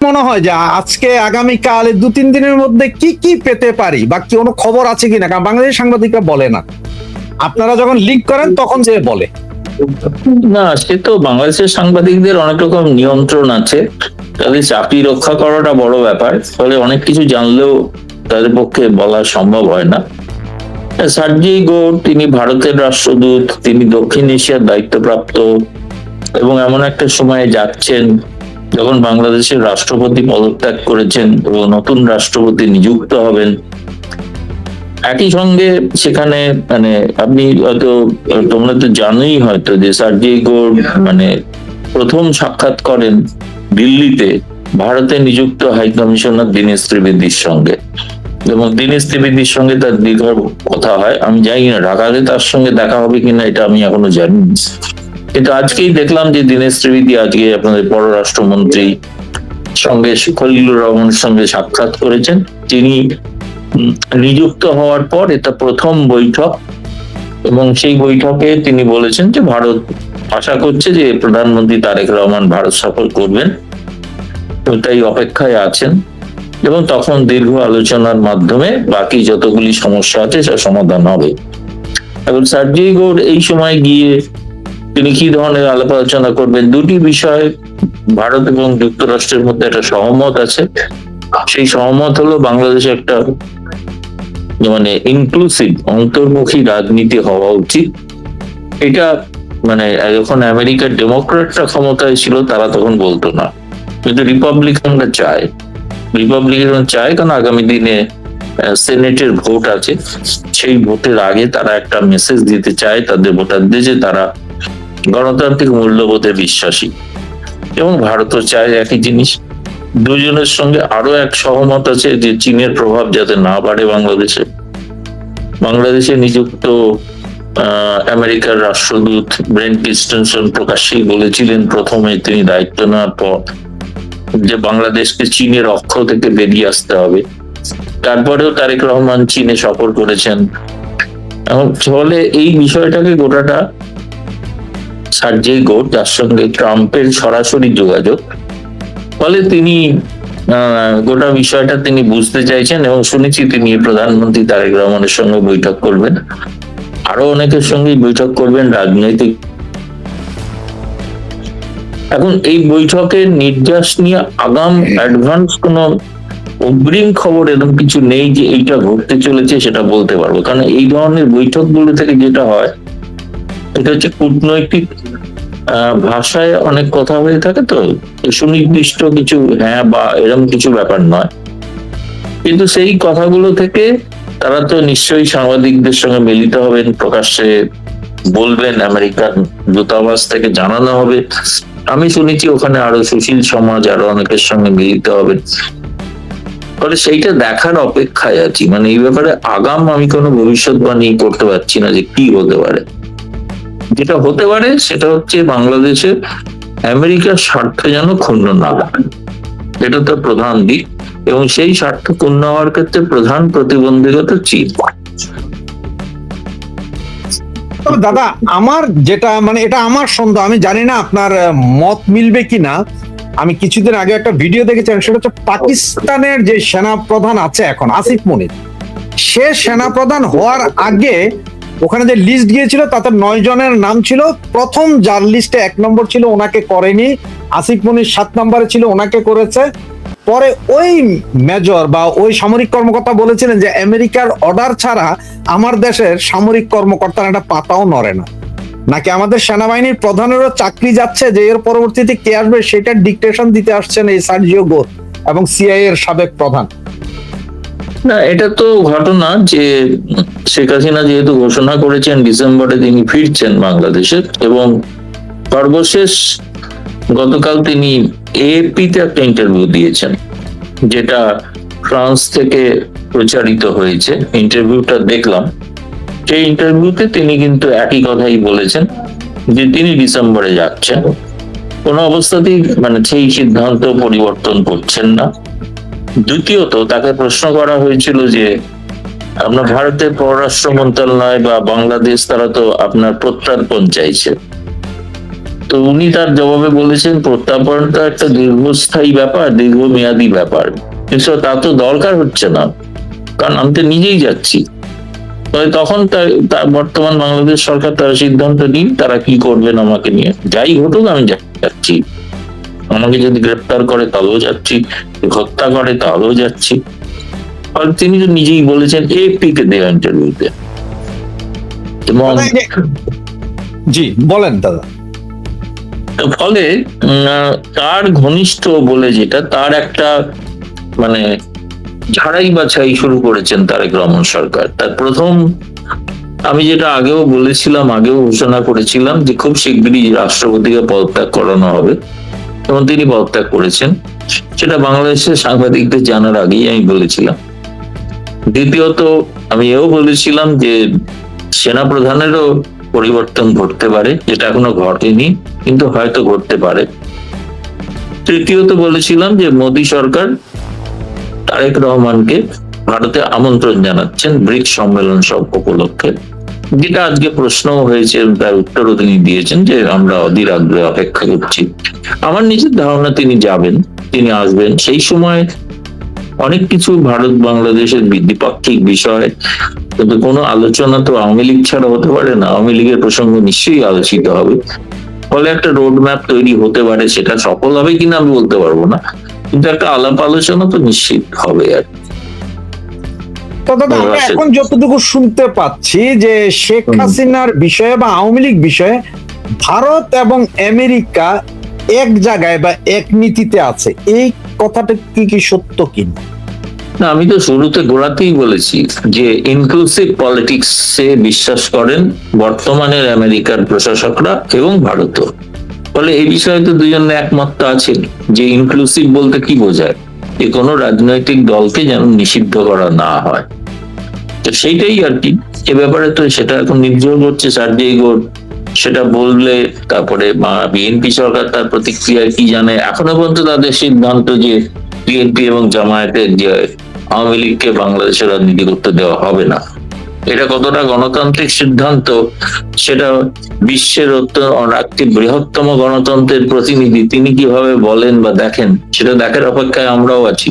মনে হয় যে আজকে আগামীকাল 2-3 দিনের মধ্যে কি কি পেতে পারি বা কোনো খবর আছে কিনা? কারণ বাংলাদেশের সাংবাদিকরা বলে না, আপনারা যখন লিক করেন তখন যে বলে। না, সে তো বাংলাদেশের সাংবাদিকদের অনেক রকম নিয়ন্ত্রণ আছে, তাদের চাকরি রক্ষা করাটা বড় ব্যাপার, ফলে অনেক কিছু জানলেও তাদের পক্ষে বলা সম্ভব হয় না। সার্জি গোর তিনি ভারতের রাষ্ট্রদূত, তিনি দক্ষিণ এশিয়ার দায়িত্বপ্রাপ্ত এবং এমন একটা সময়ে যাচ্ছেন যখন বাংলাদেশের রাষ্ট্রপতি পদত্যাগ করেছেন এবং নতুন রাষ্ট্রপতি নিযুক্ত হবেন। একই সঙ্গে সেখানে মানে আপনি হয়তো, তোমরা তো জানোই হয়তো যে সার্জি গোর মানে প্রথম সাক্ষাৎ করেন দিল্লিতে ভারতে নিযুক্ত হাই কমিশনার দীনেশ ত্রিবেদীর সঙ্গে, এবং দীনেশ ত্রিবেদীর সঙ্গে তার দীর্ঘ কথা হয়। আমি জানি না ঢাকাতে তার সঙ্গে দেখা হবে কিনা, এটা আমি এখনো জানি না। কিন্তু আজকেই দেখলাম যে দীনেশ ত্রিবেদী আজকে আপনাদের পররাষ্ট্রমন্ত্রী সঙ্গে খলিলুর রহমানের সঙ্গে সাক্ষাৎ করেছেন। তিনি নিযুক্ত হওয়ার পর এটা প্রথম বৈঠক, এবং সেই বৈঠকে তিনি বলেছেন যে ভারত আশা করছে যে প্রধানমন্ত্রী তারেক রহমান ভারত সফর করবেন, তাই অপেক্ষায় আছেন, এবং তখন দীর্ঘ আলোচনার মাধ্যমে বাকি যতগুলি সমস্যা আছে সে সমাধান হবে। এখন সার্জি গোর এই সময় গিয়ে তিনি কি ধরনের আলাপ আলোচনা করবেন, দুটি বিষয় ভারত এবং যুক্তরাষ্ট্রের মধ্যে একটা সহমত আছে। সেই সহমত হলো বাংলাদেশে একটা মানে ইনক্লুসিভ অন্তর্মুখী রাজনীতি হওয়া উচিত। এটা মানে যখন আমেরিকার ডেমোক্রেটরা ক্ষমতায় ছিল তারা তখন বলতো না, কিন্তু রিপাবলিকানরা চায়। রিপাবলিকান চায় কারণ আগামী দিনে সেনেটের ভোট আছে, সেই ভোটের আগে তারা একটা মেসেজ দিতে চায় তাদের ভোটারদের যে তারা গণতান্ত্রিক মূল্যবোধে বিশ্বাসী, এবং ভারতও চায় একই জিনিস। দুজনের সঙ্গে আরো এক সহমত আছে যে চীনের প্রভাব যাতে না বাড়ে বাংলাদেশে। বাংলাদেশে নিযুক্ত আমেরিকার রাষ্ট্রদূত ব্রেন্ট ক্রিস্টেনসন প্রকাশ্যেই বলেছিলেন প্রথমে তিনি দায়িত্ব নেওয়ার পর যে বাংলাদেশকে চীনের অক্ষ থেকে বেরিয়ে আসতে হবে। তারপরেও তারেক রহমান চীনে সফর করেছেন, এবং ফলে এই বিষয়টাকে গোটাটা সার্জি গোর, যার সঙ্গে ট্রাম্পের সরাসরি যোগাযোগ, ফলে তিনি গোটা বিষয়টা তিনি বুঝতে চাইছেন, এবং শুনেছি তিনি প্রধানমন্ত্রী তারেক রহমানের সঙ্গে বৈঠক করবেন, আরো অনেকের সঙ্গে বৈঠক করবেন রাজনৈতিক। এখন এই বৈঠকের নির্যাস নিয়ে আগাম অ্যাডভান্স কোনো অগ্রিম খবর এরকম কিছু নেই যে এইটা ঘটতে চলেছে সেটা বলতে পারবো, কারণ এই ধরনের বৈঠকগুলো থেকে যেটা হয় এটা হচ্ছে কূটনৈতিক ভাষায় অনেক কথা হয়ে থাকে, তো সুনির্দিষ্ট কিছু হ্যাঁ বা এরকম কিছু ব্যাপার নয়। কিন্তু সেই কথাগুলো থেকে তারা তো নিশ্চয়ই সাংবাদিকদের সঙ্গে মিলিত হবেন, প্রকাশ্যে বলবেন, আমেরিকান দূতাবাস থেকে জানানো হবে। আমি শুনেছি ওখানে আরো সুশীল সমাজ আরো অনেকের সঙ্গে মিলিত হবেন, ফলে সেইটা দেখার অপেক্ষায় আছি। মানে এই ব্যাপারে আগাম আমি কোনো ভবিষ্যৎবাণী করতে পারছি না যে কি হতে পারে। যেটা হতে পারে সেটা হচ্ছে বাংলাদেশের আমেরিকার স্বার্থ যেন ক্ষুণ্ণ না হয়, এটা তো প্রধান দিক, এবং সেই স্বার্থ ক্ষুণ্ণ হওয়ার ক্ষেত্রে প্রধান প্রতিবন্ধকতা চীন। দাদা, আমার যেটা মানে এটা আমার সন্দেহ, আমি জানি না আপনার মত মিলবে কিনা। আমি কিছুদিন আগে একটা ভিডিও দেখেছিলাম, সেটা হচ্ছে পাকিস্তানের যে সেনা প্রধান আছে এখন আসিফ মনির, সে সেনা প্রধান হওয়ার আগে ওখানে যে লিস্ট গিয়েছিল তাতে 9 জনের নাম ছিল। প্রথম যার লিস্টে 1 নম্বর ছিল ওনাকে করেনি, আসিফ মনির 7 নম্বরে ছিল, ওনাকে করেছে। পরে ওই মেজর বা ওই সামরিক কর্মকর্তা বলেছিলেন যে আমেরিকার অর্ডার ছাড়া আমার দেশের সামরিক কর্মকর্তারা একটা পাতাও নড়ে না। নাকি আমাদের সেনাবাহিনীর প্রধানেরও চাকরি যাচ্ছে, যে এর পরবর্তীতে কে আসবে সেটার ডিকটেশন দিতে আসছেন এই সার্জিও গোর এবং সিআইএ এর সাবেক প্রধান। না, এটা তো ঘটনা যে শেখ হাসিনা যেহেতু ঘোষণা করেছেন ডিসেম্বরে তিনি ফিরছেন বাংলাদেশে, এবং সর্বশেষ গতকাল তিনি এএপি তে একটা ইন্টারভিউ দিয়েছেন, যেটা ফ্রান্স থেকে প্রচারিত হয়েছে। ইন্টারভিউটা দেখলাম, সেই ইন্টারভিউতে তিনি কিন্তু একই কথাই বলেছেন যে তিনি ডিসেম্বরে যাচ্ছেন, কোনো অবস্থাতেই মানে সেই সিদ্ধান্ত পরিবর্তন করছেন না। দ্বিতীয়ত তাকে প্রশ্ন করা হয়েছিল যে আপনার ভারতের পররাষ্ট্র মন্ত্রণালয় বা বাংলাদেশ তারা তো আপনার প্রত্যর্পণ চাইছে, তো উনি তার জবাবে বলেছেন প্রত্যাপনটা একটা দীর্ঘস্থায়ী ব্যাপার, দীর্ঘমেয়াদী ব্যাপার, কিন্তু তা তো দরকার হচ্ছে না, কারণ আমি তো নিজেই যাচ্ছি। তবে তখন তার বর্তমান বাংলাদেশ সরকার তারা সিদ্ধান্ত নিন তারা কি করবেন আমাকে নিয়ে, যাই ঘটুক আমি যাচ্ছি। আমাকে যদি গ্রেপ্তার করে তাহলেও যাচ্ছি, হত্যা করে তাহলেও যাচ্ছি। আর তিনি তো নিজেই বলেছেন এএফপি কে দেওয়া ইন্টারভিউতে। এবং জি বলেন দাদা। ফলে তার ঘনিষ্ঠ বলে যেটা, তার একটা মানে ঝাড়াই বাছাই শুরু করেছেন তারেক রহমান সরকার। তার প্রথম, আমি যেটা আগেও বলেছিলাম, আগেও ঘোষণা করেছিলাম যে খুব শীঘ্রই রাষ্ট্রপতিকে পদত্যাগ করানো হবে, এবং তিনি পদত্যাগ করেছেন। সেটা বাংলাদেশের সাংবাদিকদের জানার আগেই আমি বলেছিলাম। দ্বিতীয়ত, আমি এও বলেছিলাম যে সেনা প্রধানেরও পরিবর্তন ঘটতে পারে, যেটা এখনো ঘটেনি কিন্তু হয়তো ঘটতে পারে। তৃতীয়ত বলেছিলাম যে মোদী সরকার তারেক রহমানকে ভারতে আমন্ত্রণ জানাচ্ছেন ব্রিক্স সম্মেলন সব উপলক্ষে, যেটা আজকে প্রশ্নও হয়েছে, তার উত্তরও তিনি দিয়েছেন যে আমরা অধীর আগ্রহে অপেক্ষা করছি। আমার নিজের ধারণা তিনি যাবেন, তিনি আসবেন। সেই সময় অনেক কিছু ভারত বাংলাদেশের দ্বিপাক্ষিক বিষয়, কিন্তু কোনো আলোচনা তো আওয়ামী লীগ ছাড়া হতে পারে না। আওয়ামী লীগের প্রসঙ্গ নিশ্চয়ই আলোচিত হবে। ফলে একটা রোড ম্যাপ তৈরি হতে পারে, সেটা সফল হবে কিনা আমি বলতে পারবো না, কিন্তু একটা আলাপ আলোচনা তো নিশ্চিত হবে। আর তো দাদা আমরা এখন যতটুকু শুনতে পাচ্ছি যে শেখ হাসিনার বিষয়ে বা আওয়ামী লীগ বিষয়ে ভারত এবং আমেরিকা এক জায়গায় বা এক নীতিতে আছে, এই কথাটা কি সত্য কিনা? না, আমি তো শুরুতে গোড়াতেই বলেছি যে ইনক্লুসিভ পলিটিক্স এ বিশ্বাস করেন বর্তমানের আমেরিকার প্রশাসকরা এবং ভারতও। ফলে এই বিষয়ে তো দুজনে একমত আছেন যে ইনক্লুসিভ বলতে কি বোঝায়, যে কোনো রাজনৈতিক দলকে যেন নিষিদ্ধ করা না হয়। তো সেইটাই আর কি। এ ব্যাপারে তো সেটা এখন নির্ভর করছে সার্জেই গোর সেটা বললে, তারপরে বিএনপি সরকার তার প্রতিক্রিয়া কি জানে। এখনো পর্যন্ত তাদের সিদ্ধান্ত যে বিএনপি এবং জামায়াতের যে আওয়ামী লীগকে বাংলাদেশের রাজনীতি করতে দেওয়া হবে না, এটা কতটা গণতান্ত্রিক সিদ্ধান্ত সেটা বিশ্বের একটি বৃহত্তম গণতন্ত্রের প্রতিনিধি তিনি কিভাবে বলেন বা দেখেন, সেটা দেখার অপেক্ষায় আমরাও আছি।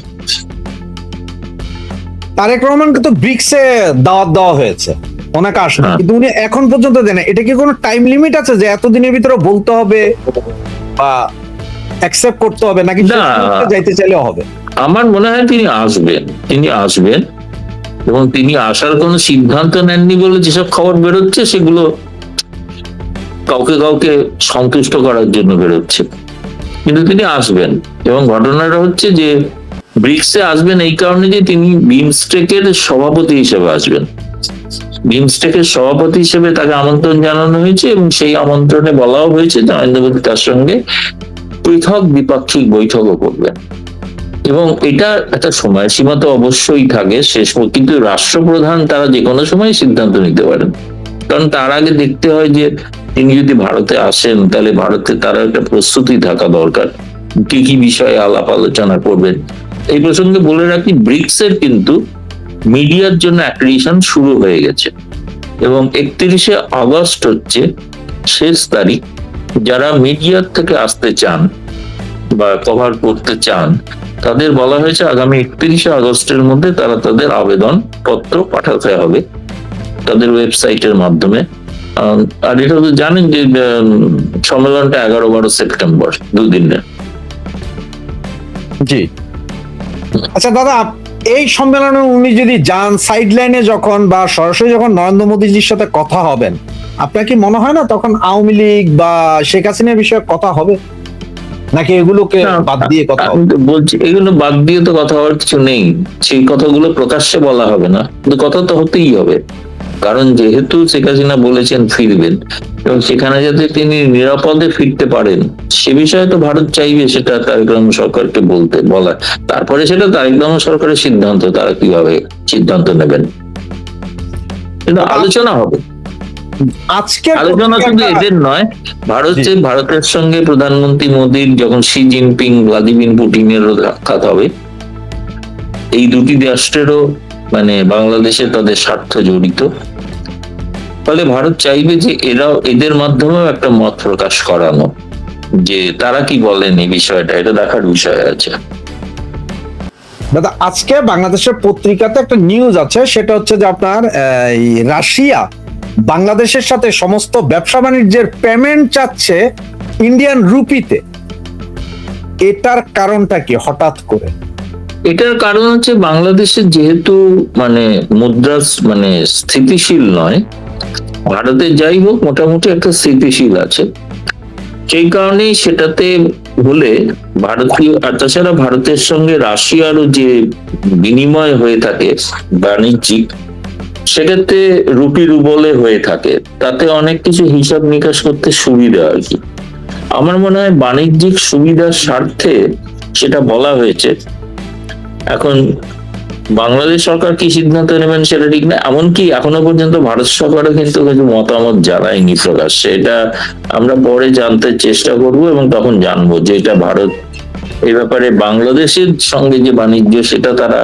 তারেক রহমানকে তো ব্রিক্সে দাওয়াত দেওয়া হয়েছে, ওনাকে আসবে, কিন্তু উনি এখন পর্যন্ত দেন। এটা কি কোনো টাইম লিমিট আছে যে এতদিনের ভিতরে বলতে হবে বা অ্যাকসেপ্ট করতে হবে, নাকি যাইতে চাইলেও হবে? আমার মনে হয় তিনি আসবেন এবং তিনি আসার কোনো সিদ্ধান্ত নেননি বলে যেসব খবর বেরোচ্ছে সেগুলো কাউকে কাউকে সন্তুষ্ট করার জন্য বেরোচ্ছে, কিন্তু তিনি আসবেন। এবং ঘটনাটা হচ্ছে যে ব্রিক্সে আসবেন এই কারণে যে তিনি বিমস্টেকের সভাপতি হিসেবে আসবেন। বিমস্টেকের সভাপতি হিসেবে তাকে আমন্ত্রণ জানানো হয়েছে এবং সেই আমন্ত্রণে বলাও হয়েছে নরেন্দ্র মোদী তার সঙ্গে পৃথক দ্বিপাক্ষিক বৈঠকও করবেন। এবং এটা একটা সময়সীমা তো অবশ্যই থাকে শেষ, কিন্তু রাষ্ট্রপ্রধান তারা যে কোনো সময় সিদ্ধান্ত নিতে পারেন। কারণ তার আগে দেখতে হয় যে তিনি যদি ভারতে আসেন তাহলে ভারতে তার একটা প্রস্তুতি থাকা দরকার, কি কি বিষয়ে আলাপ আলোচনা করবেন। এই প্রসঙ্গে বলে রাখি, ব্রিক্স এর কিন্তু মিডিয়ার জন্য অ্যাক্রিডিটেশন শুরু হয়ে গেছে এবং 31শে আগস্ট হচ্ছে শেষ তারিখ। যারা মিডিয়ার থেকে আসতে চান বা কভার করতে চান তাদের বলা হয়েছে আগামী 31শে আগস্টের মধ্যে তারা তাদের আবেদন পত্র পাঠাতে হবে তাদের ওয়েবসাইটের মাধ্যমে। আর এটা তো জানেন যে সম্মেলনটা 11-12 সেপ্টেম্বর, দুদিনের। জি আচ্ছা দাদা, এই সম্মেলনে উনি যদি যান, সাইড লাইনে যখন বা সরাসরি যখন নরেন্দ্র মোদীজির সাথে কথা হবেন, আপনার কি মনে হয় না তখন আওয়ামী লীগ বা শেখ হাসিনার বিষয়ে কথা হবে, নাকি এগুলোকে বাদ দিয়ে কথা হবে? বলছি এগুলো বাদ দিয়ে তো কথা হওয়ার কিছু নেই, সেই কথাগুলো প্রকাশ্যে বলা হবে না, কিন্তু কথা তো হতেই হবে। কারণ যেহেতু শেখ হাসিনা বলেছেন ফিরবেন এবং সেখানে যাতে তিনি নিরাপদে ফিরতে পারেন সে বিষয়ে তো ভারত চাইবে সেটা তারেক রহমান সরকারকে বলা। তারপরে সেটা তারেক রহমান সরকারের সিদ্ধান্ত, তারা কিভাবে সিদ্ধান্ত নেবেন, কিন্তু আলোচনা হবে। আজকে আলোচনা শুধু এদের নয়, ভারতের সঙ্গে প্রধানমন্ত্রী মোদীর যখন শি জিনপিং ভ্লাদিমির পুতিনেরও সাক্ষাৎ হবে, এই দুটি রাষ্ট্রেরও বাংলাদেশে তাদের স্বার্থ জড়িত। ফলে ভারত চাইবে যে এদের মাধ্যমেও একটা মত প্রকাশ করানো। যে তারা কি বলেন এই বিষয়টা, এটা দেখার বিষয় আছে। দাদা আজকে বাংলাদেশের পত্রিকাতে একটা নিউজ আছে, সেটা হচ্ছে যে আপনার এই রাশিয়া বাংলাদেশের সাথে সমস্ত ব্যবসা বাণিজ্যের পেমেন্ট চাচ্ছে ইন্ডিয়ান রুপিতে। এটার কারণটা কি হঠাৎ করে? এটার কারণ হচ্ছে বাংলাদেশের যেহেতু মানে মুদ্রা মানে স্থিতিশীল নয়, ভারতে যাই হোক মোটামুটি একটা স্থিতিশীল আছে, সেই কারণেই সেটাতে হলে ভারতীয়, আর তাছাড়া ভারতের সঙ্গে রাশিয়ারও যে বিনিময় হয়ে থাকে বাণিজ্যিক, সেটাতে রুপি রুবলে হয়ে থাকে, তাতে অনেক কিছু হিসাব নিকাশ করতে সুবিধা আর কি। আমার মনে হয় বাণিজ্যিক সুবিধার স্বার্থে সেটা বলা হয়েছে। এখন বাংলাদেশ সরকার কি সিদ্ধান্ত নেবেন সেটা ঠিক না, এমনকি এখনো পর্যন্ত ভারত সরকারও কিন্তু কিছু মতামত জানায়নি প্রকাশ্যে। এটা আমরা পরে জানতে চেষ্টা করব এবং তখন জানবো যে এটা ভারত এই ব্যাপারে বাংলাদেশের সঙ্গে যে বাণিজ্য সেটা তারা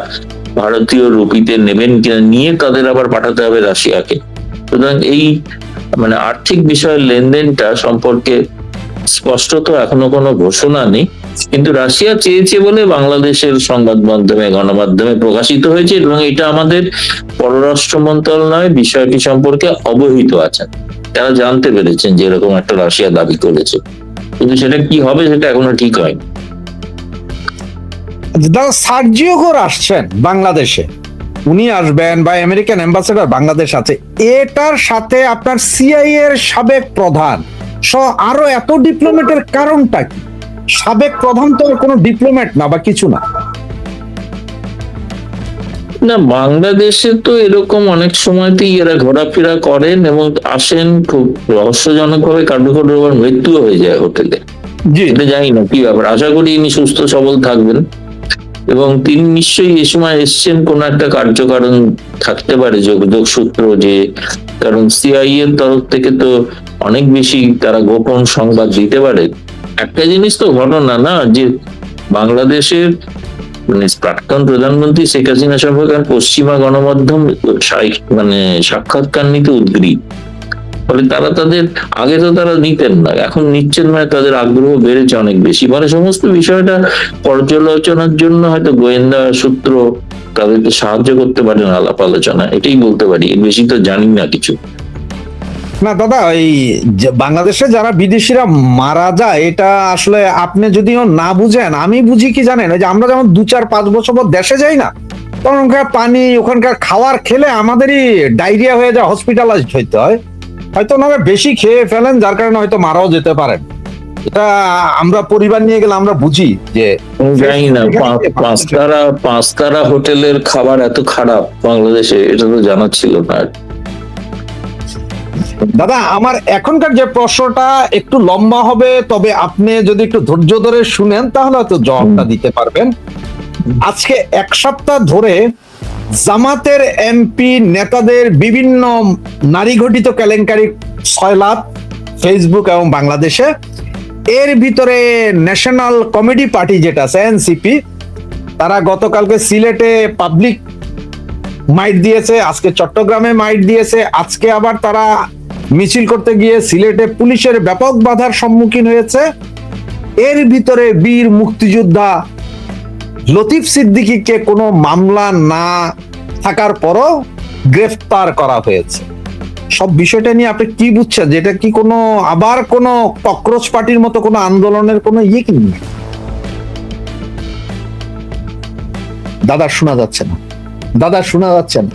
ভারতীয় রুপিতে নেবেন কিনা, নিয়ে তাদের আবার পাঠাতে হবে রাশিয়াকে। সুতরাং এই মানে আর্থিক বিষয়ের লেনদেনটা সম্পর্কে স্পষ্টত এখনো কোনো ঘোষণা নেই, কিন্তু রাশিয়া চেয়েছে বলে বাংলাদেশের সংবাদ মাধ্যমে গণমাধ্যমে প্রকাশিত হয়েছে, এবং এটা আমাদের পররাষ্ট্র মন্ত্রণালয় বিষয়টি সম্পর্কে অবহিত আছেন। তারা জানতে পেরেছেন যে এরকম একটা রাশিয়া দাবি করেছে, কিন্তু সেটা কি হবে সেটা এখনো ঠিক হয়নি। দাদা সার্জিও ঘোর আসছেন বাংলাদেশে, উনি আসবেন বা আমেরিকান অ্যাম্বাসেডর বাংলাদেশ আছে, এটার সাথে আপনার সিআইএ এর সাবেক প্রধান সহ আরো এত ডিপ্লোমেটের কারণটা কি? সাবেক প্রধান তো কোনো ডিপ্লোমেট না বা কিছু না। না, বাংলাদেশে তো এরকম অনেক সময়তেই এরা ঘোরাফেরা করেন এবং আসেন, খুব রহস্যজনক ভাবে কারো কারো আবার মৃত্যু হয়ে যায় হোটেলে। জি এটা জানি না কি ব্যাপার, আশা করি ইনি সুস্থ সবল থাকবেন এবং তিনি নিশ্চয়ই এ সময় এসছেন কোন একটা কার্যকারণ থাকতে পারে, যোগাযোগ সূত্র, যে কারণ সিআইএ এর তরফ থেকে তো অনেক বেশি তারা গোপন সংবাদ দিতে পারে। একটা জিনিস তো ঘটনা না যে বাংলাদেশের মানে প্রাক্তন প্রধানমন্ত্রী শেখ হাসিনা সম্পর্কে পশ্চিমা গণমাধ্যম মানে সাক্ষাৎকার নিতে উদ্গ্রীব, ফলে তারা তাদের আগে তো তারা নিতেন না, এখন নিচ্ছেন, মানে তাদের আগ্রহ বেড়েছে অনেক বেশি। মানে সমস্ত বিষয়টা পর্যালোচনার জন্য হয়তো গোয়েন্দা সূত্র তাদেরকে সাহায্য করতে পারেন আলাপ আলোচনা, এটাই বলতে পারি, এর বেশি তো জানি না কিছু। না দাদা, এই যে বাংলাদেশে যারা বিদেশিরা মারা যায়, এটা আসলে আপনি যদিও না বুঝেন, আমি বুঝি কি জানেন, ওই যে আমরা যেমন 2-4-5 বছর পর দেশে যাই না, তখন ওখানকার পানি ওখানকার খাবার খেলে আমাদেরই ডায়রিয়া হয়ে যায়, হসপিটালাইজড হইতে হয়। হয়তো ওনারা বেশি খেয়ে ফেলেন, যার কারণে হয়তো মারাও যেতে পারেন। এটা আমরা পরিবার নিয়ে গেলে আমরা বুঝি যে জানি না পাঁচ তারা হোটেলের খাবার এত খারাপ বাংলাদেশে, এটা তো জানা ছিল না। দাদা আমার এখনকার যে প্রশ্নটা একটু লম্বা হবে, তবে আপনি যদি একটু ধৈর্য ধরে শুনেন তাহলে হয়তো জবাবটা দিতে পারবেন। আজকে 1 সপ্তাহ ধরে জামাতের এমপি নেতাদের বিভিন্ন নারী ঘটিত কেলেঙ্কারি সয়লাভ ফেসবুক এবং বাংলাদেশে। এর ভিতরে ন্যাশনাল কমেডি পার্টি যেটা আছে এনসিপি, তারা গতকালকে সিলেটে পাবলিক মাইট দিয়েছে, আজকে চট্টগ্রামে মাইট দিয়েছে, আজকে আবার তারা মিছিল করতে গিয়ে সিলেটে পুলিশের ব্যাপক বাধার সম্মুখীন হয়েছে। এর ভিতরে বীর মুক্তিযোদ্ধা লতিফ সিদ্দিকীকে কোনো মামলা না থাকার পরও গ্রেফতার করা হয়েছে। সব বিষয়টা নিয়ে আপনি কি বুঝছেন, যেটা কি কোনো আবার কোনো ককরোচ পার্টির মতো কোনো আন্দোলনের কোনো ইয়ে কি? দাদা শোনা যাচ্ছে না, দাদা শোনা যাচ্ছে না।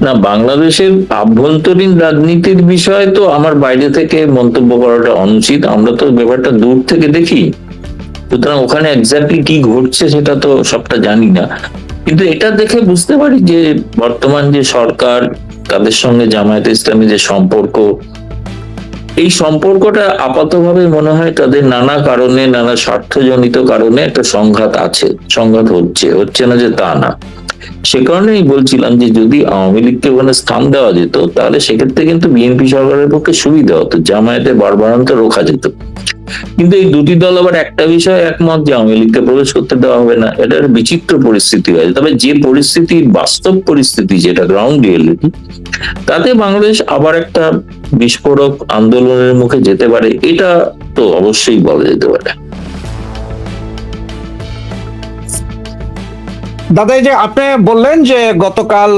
না, বাংলাদেশের আভ্যন্তরীণ রাজনীতির বিষয়ে তো আমার বাইরে থেকে মন্তব্য করাটা অনুচিত, আমরা তো ব্যাপারটা দূর থেকে দেখি, সুতরাং ওখানে এক্স্যাক্টলি কি ঘটছে সেটা তো সবটা জানি না। কিন্তু এটা দেখে বুঝতে পারি যে বর্তমান যে সরকার, তাদের সঙ্গে জামায়াতে ইসলামী যে সম্পর্ক, এই সম্পর্কটা আপাতভাবে মনে হয় তাদের নানা কারণে, নানা স্বার্থজনিত কারণে একটা সংঘাত আছে, সংঘাত হচ্ছে না যে তা না, সে কারণেই বলছিলাম যে যদি আওয়ামী লীগকে ওখানে স্থান দেওয়া যেত তাহলে সেক্ষেত্রে কিন্তু বিএনপি সরকারের পক্ষে সুবিধা হতো, জামায়াতে বাড়বাড়ন্ত রোখা যেত। কিন্তু এই দুটি দল আবার একটা বিষয়ে একমত যে আওয়ামী লীগকে প্রবেশ করতে দেওয়া হবে না। এটা একটা বিচিত্র পরিস্থিতি হয়েছে। তবে যে পরিস্থিতি, বাস্তব পরিস্থিতি যেটা গ্রাউন্ড রিয়েলিটি, তাতে বাংলাদেশ আবার একটা বিস্ফোরক আন্দোলনের মুখে যেতে পারে, এটা তো অবশ্যই বলা যেতে পারে। দাদা, এই যে আপনি বললেন যে গতকাল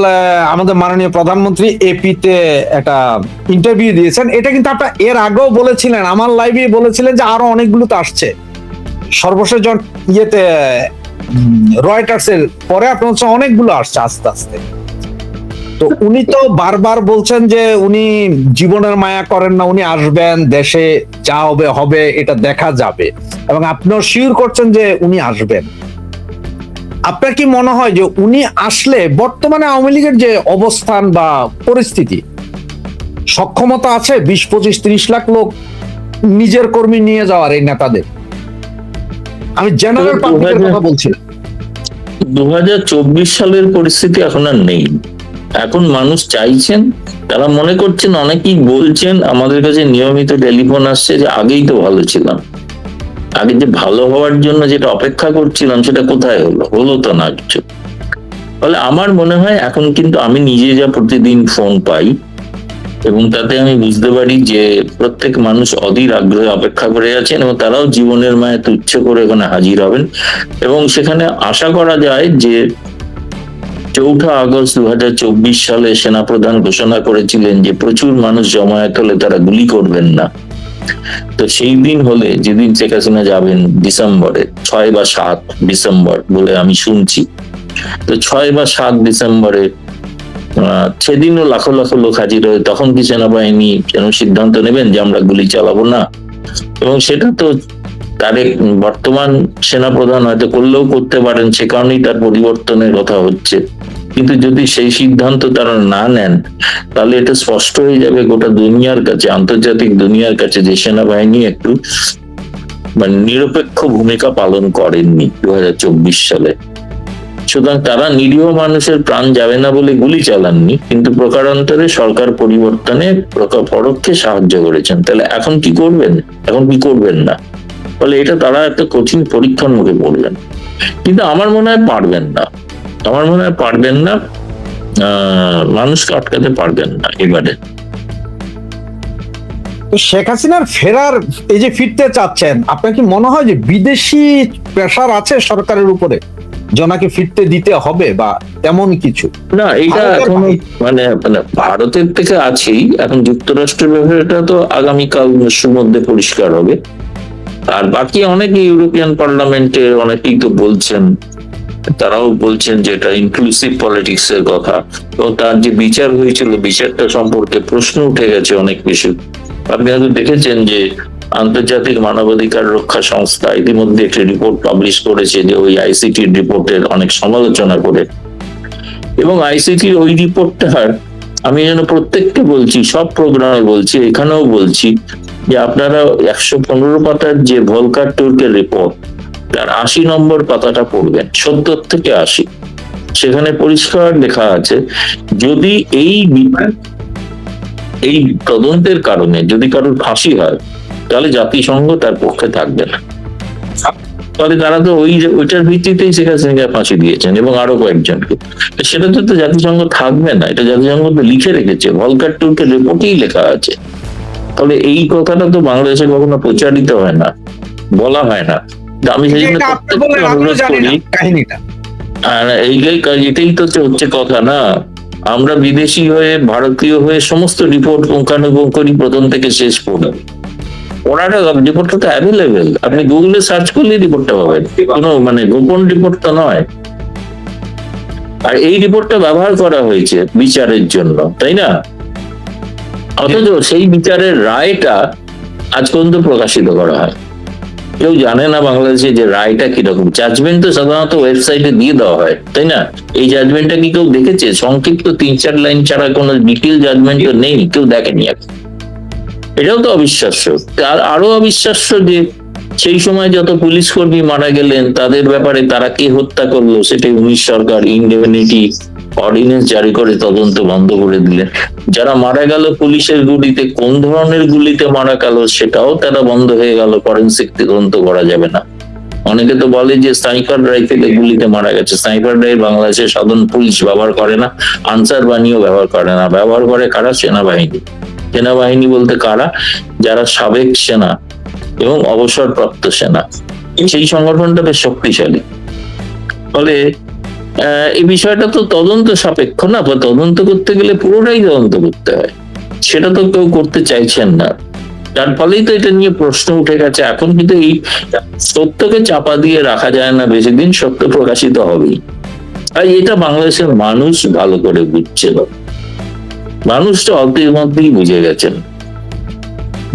আমাদের মাননীয় প্রধানমন্ত্রী এপিতে একটা ইন্টারভিউ দিয়েছেন, এটা কিন্তু আপনার এর আগেও বলেছিলেন, আমার লাইভে বলেছিলেন যে আরো অনেকগুলো তো আসছে। সর্বশেষ ইয়েতে রয়টার্স এর পরে আপনার হচ্ছে অনেকগুলো আসছে আস্তে আস্তে। তো উনি তো বারবার বলছেন যে উনি জীবনের মায়া করেন না, উনি আসবেন, দেশে যা হবে হবে, এটা দেখা যাবে, এবং আপনিও শিওর করছেন যে উনি আসবেন। আপনার কি মনে হয় যে উনি আসলে বর্তমানে আওয়ামী লীগের যে অবস্থান বা পরিস্থিতি, সক্ষমতা আছে 20-25-30 লাখ লোক নিজের কর্মী নিয়ে যাওয়ার এই নেতাদের? আমি জেনারেল পাবলিকের কথা বলছি। 2024 সালের পরিস্থিতি এখন আর নেই। এখন মানুষ চাইছেন, তারা মনে করছেন, অনেকেই বলছেন, আমাদের কাছে নিয়মিত টেলিফোন আসছে যে আগেই তো ভালো ছিলাম, আগে যে ভালো হওয়ার জন্য যেটা অপেক্ষা করছিলাম সেটা কোথায় হলো, হলো তো না কিছু। ফলে আমার মনে হয় এখন কিন্তু আমি নিজে যা প্রতিদিন ফোন পাই এবং তাতে আমি বুঝতে পারি যে প্রত্যেক মানুষ অধীর আগ্রহে অপেক্ষা করে আছেন এবং তারাও জীবনের মায়া তুচ্ছ করে এখানে হাজির হবেন। এবং সেখানে আশা করা যায় যে 4 আগস্ট 2024 সালে সেনাপ্রধান ঘোষণা করেছিলেন যে প্রচুর মানুষ জমায়েত হলে তারা গুলি করবেন না। তো সেই দিন হলে, যেদিন শেখ হাসিনা যাবেন ডিসেম্বরে, 6 বা 7 ডিসেম্বর বলে আমি শুনছি, তো 6 বা 7 ডিসেম্বরে সেদিনও লাখো লাখো লোক হাজির হয়, তখন কি সেনাবাহিনী যেন সিদ্ধান্ত নেবেন যে আমরা গুলি চালাবো না? এবং সেটা তো তারেক বর্তমান সেনাপ্রধান হয়তো করলেও করতে পারেন, সে কারণেই তার পরিবর্তনের কথা হচ্ছে। কিন্তু যদি সেই সিদ্ধান্ত তারা না নেন তাহলে এটা স্পষ্ট হয়ে যাবে গোটা দুনিয়ার কাছে, আন্তর্জাতিক দুনিয়ার কাছে, যে সেনাবাহিনী একটু মানে নিরপেক্ষ ভূমিকা পালন করেননি 2024 সালে। সুতরাং তারা নিরীহ মানুষের প্রাণ যাবে না বলে গুলি চালাননি, কিন্তু প্রকারান্তরে সরকার পরিবর্তনে পরোক্ষে সাহায্য করেছেন। তাহলে এখন কি করবেন, এখন কি করবেন না? ফলে এটা তারা একটা কঠিন পরীক্ষার মুখে পড়বেন। কিন্তু আমার মনে হয় পারবেন না, আমার মনে হয় পারবেন না, মানুষকে আটকাতে পারবেন না এবারে। শেখ হাসিনার ফেরার, এই যে ফিরতে চাচ্ছেন, আপনার কি মনে হয় যে বিদেশি প্রেসার আছে সরকারের উপরে যে ওনাকে ফিরতে দিতে হবে বা তেমন কিছু? না, এটা এখন মানে মানে ভারতের থেকে আছেই, এখন যুক্তরাষ্ট্রের ব্যাপারটা তো আগামীকাল মধ্যে পরিষ্কার হবে। আর বাকি অনেকে ইউরোপিয়ান পার্লামেন্টে অনেকেই তো বলছেন, তারাও বলছেন যে এটা ইনক্লুসিভ পলিটিক্স এর কথা। তো তার যে বিচার হয়েছিল, বিচারটা সম্পর্কে প্রশ্ন উঠে গেছে অনেক বেশি। আপনি হয়তো দেখেছেন যে আন্তর্জাতিক মানবাধিকার রক্ষা সংস্থা ইতিমধ্যে একটি রিপোর্ট পাবলিশ করেছে, যে ওই আইসিটির রিপোর্টের অনেক সমালোচনা করে। এবং আইসিটির ওই রিপোর্টটার আমি যেন প্রত্যেককে বলছি, সব প্রোগ্রামে বলছি, এখানেও বলছি, যে আপনারা 115 পাতার যে ভলকার টুর্কের রিপোর্ট, তার 80 নম্বর পাতাটা পড়বেন, 70 থেকে 80। সেখানে পরিষ্কার লেখা আছে, যদি এই তদন্তের কারণে যদি কারোর ফাঁসি হয় তাহলে জাতিসংঘ তার পক্ষে থাকবে না। তাহলে তারা তো ওইটার ভিত্তিতেই শেখ হাসিনাকে ফাঁসি দিয়েছেন এবং আরো কয়েকজনকে। সেটা তো জাতিসংঘ থাকবে না, এটা জাতিসংঘ তো লিখে রেখেছে, ভলকার টুর্কের রিপোর্টেই লেখা আছে। তাহলে এই কথাটা তো বাংলাদেশে কখনো প্রচারিত হয় না, বলা হয় না। আমি সেই জন্য অনুরোধ করি, আর এটাই তো হচ্ছে কথা না। আমরা বিদেশি হয়ে, ভারতীয় হয়ে সমস্ত রিপোর্ট পুঙ্খানুপুঙ্খই প্রথম থেকে শেষ পড়ি। পড়াটা, রিপোর্টটা তো অ্যাভেলেবেল, আপনি গুগলে সার্চ করলে রিপোর্টটা পাবেন, কোনো মানে গোপন রিপোর্ট তো নয়। আর এই রিপোর্টটা ব্যবহার করা হয়েছে বিচারের জন্য, তাই না? অথচ সেই বিচারের রায়টা আজ পর্যন্ত প্রকাশিত করা হয়, কেউ জানে না বাংলাদেশে যে রায়টা কিরকম। জাজমেন্ট তো সাধারণত ওয়েবসাইটে দিয়ে দেওয়া হয়, তাই না? এই জাজমেন্টটা কি কেউ দেখেছে? সংক্ষিপ্ত 3-4 লাইন ছাড়া কোনো ডিটেল জাজমেন্ট নেই, কেউ দেখেনি। এটাও তো অবিশ্বাস্য। আর আরো অবিশ্বাস্য যে সেই সময় যত পুলিশ কর্মী মারা গেলেন তাদের ব্যাপারে তারা কে হত্যা করলো সেটা 19 সরকার ইনডেমনিটি অর্ডিন্যান্স জারি করে তদন্ত বন্ধ করে দিলেন। যারা মারা গেল পুলিশের গুলিতে, কোন ধরনের গুলিতে মারা গেল সেটাও তারা বন্ধ হয়ে গেল, ফরেন্সিক তদন্ত করা যাবে না। অনেকে তো বলে যে স্নাইপার রাইফেলে গুলিতে মারা গেছে। স্নাইপার রাইফেল বাংলাদেশের সাধারণ পুলিশ ব্যবহার করে না, আনসার বাহিনীও ব্যবহার করে না। ব্যবহার করে কারা? সেনাবাহিনী। সেনাবাহিনী বলতে কারা? যারা সাবেক সেনা এবং অবসরপ্রাপ্ত সেনা। সেই সংগঠনটা বেশ শক্তিশালী। ফলে এই বিষয়টা তো তদন্ত সাপেক্ষ না, বা তদন্ত করতে গেলে পুরোটাই তদন্ত করতে হয়, সেটা তো কেউ করতে চাইছেন না। যার ফলেই তো এটা নিয়ে প্রশ্ন উঠে গেছে। এখন কিন্তু এই সত্যকে চাপা দিয়ে রাখা যায় না, বেশি দিন সত্য প্রকাশিত হবেই। আর এটা বাংলাদেশের মানুষ ভালো করে বুঝছিল, মানুষটা অল্পের মধ্যেই বুঝে গেছেন।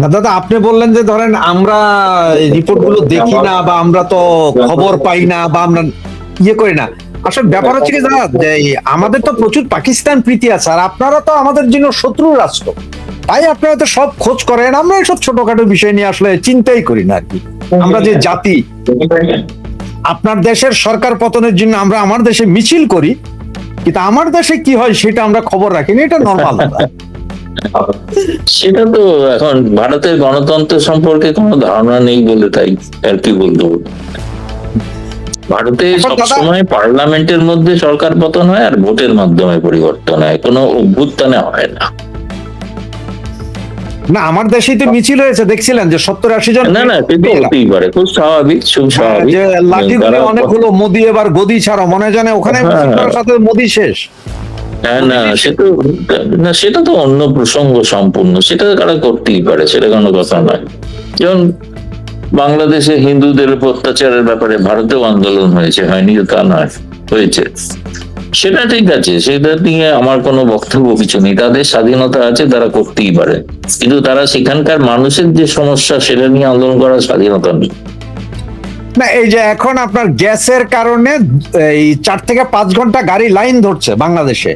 না দাদা, আপনি বললেন যে ধরেন আমরা রিপোর্ট গুলো দেখি না, বা আমরা তো খবর পাই না, বা আমরা ইয়ে করি না। আসলে ব্যাপার হচ্ছে কি দাদা, যে আমাদের তো প্রচুর পাকিস্তান প্রীতি আছে, আর আপনারা তো আমাদের জন্য শত্রু রাষ্ট্র, তাই আপনারা তো সব খোঁজ করেন। আমরা এইসব ছোটখাটো বিষয় নিয়ে আসলে চিন্তাই করি না আর কি। আমরা যে জাতি, আপনার দেশের সরকার পতনের জন্য আমরা আমার দেশে মিছিল করি, কিন্তু আমার দেশে কি হয় সেটা আমরা খবর রাখি না, এটা নর্মাল। সেটা তো এখন ভারতের গণতন্ত্র সম্পর্কে কোনো ধারণা নেই বলে তাই আর কি বলবো। ভারতে সবসময় পার্লামেন্টের মধ্যে সরকার পতন হয় আর ভোটের মাধ্যমে পরিবর্তন হয়, কোনো অভ্যুত্থানে হয় না। না, আমার দেশেই তো মিছিল হয়েছে, দেখছিলেন যে 70-80 জন। না না, সে তো হতেই পারে, খুব স্বাভাবিক, খুব স্বাভাবিক। যে লাঠি গুলো অনেক হলো, মোদি এবার গদি ছাড়ো, মনে জানে ওখানে সাথে মোদি শেষ। না সেটা তো অন্য প্রসঙ্গ সম্পূর্ণ, সেটা তারা করতেই পারে, সেটা কোনো কথা নয়। যেমন বাংলাদেশে হিন্দুদের উপর অত্যাচারের ব্যাপারে ভারতেও আন্দোলন হয়েছে, হয়নি তা নয়, হয়েছে। সেটা ঠিক আছে, সেটা নিয়ে আমার কোনো বক্তব্য কিছু নেই। তাদের স্বাধীনতা আছে, তারা করতেই পারে, কিন্তু তারা সেখানকার মানুষের যে সমস্যা সেটা নিয়ে আন্দোলন করার স্বাধীনতা নেই। না, এই যে এখন আপনার গ্যাসের কারণে এই 4 থেকে 5 ঘন্টা গাড়ি লাইন ধরছে বাংলাদেশে,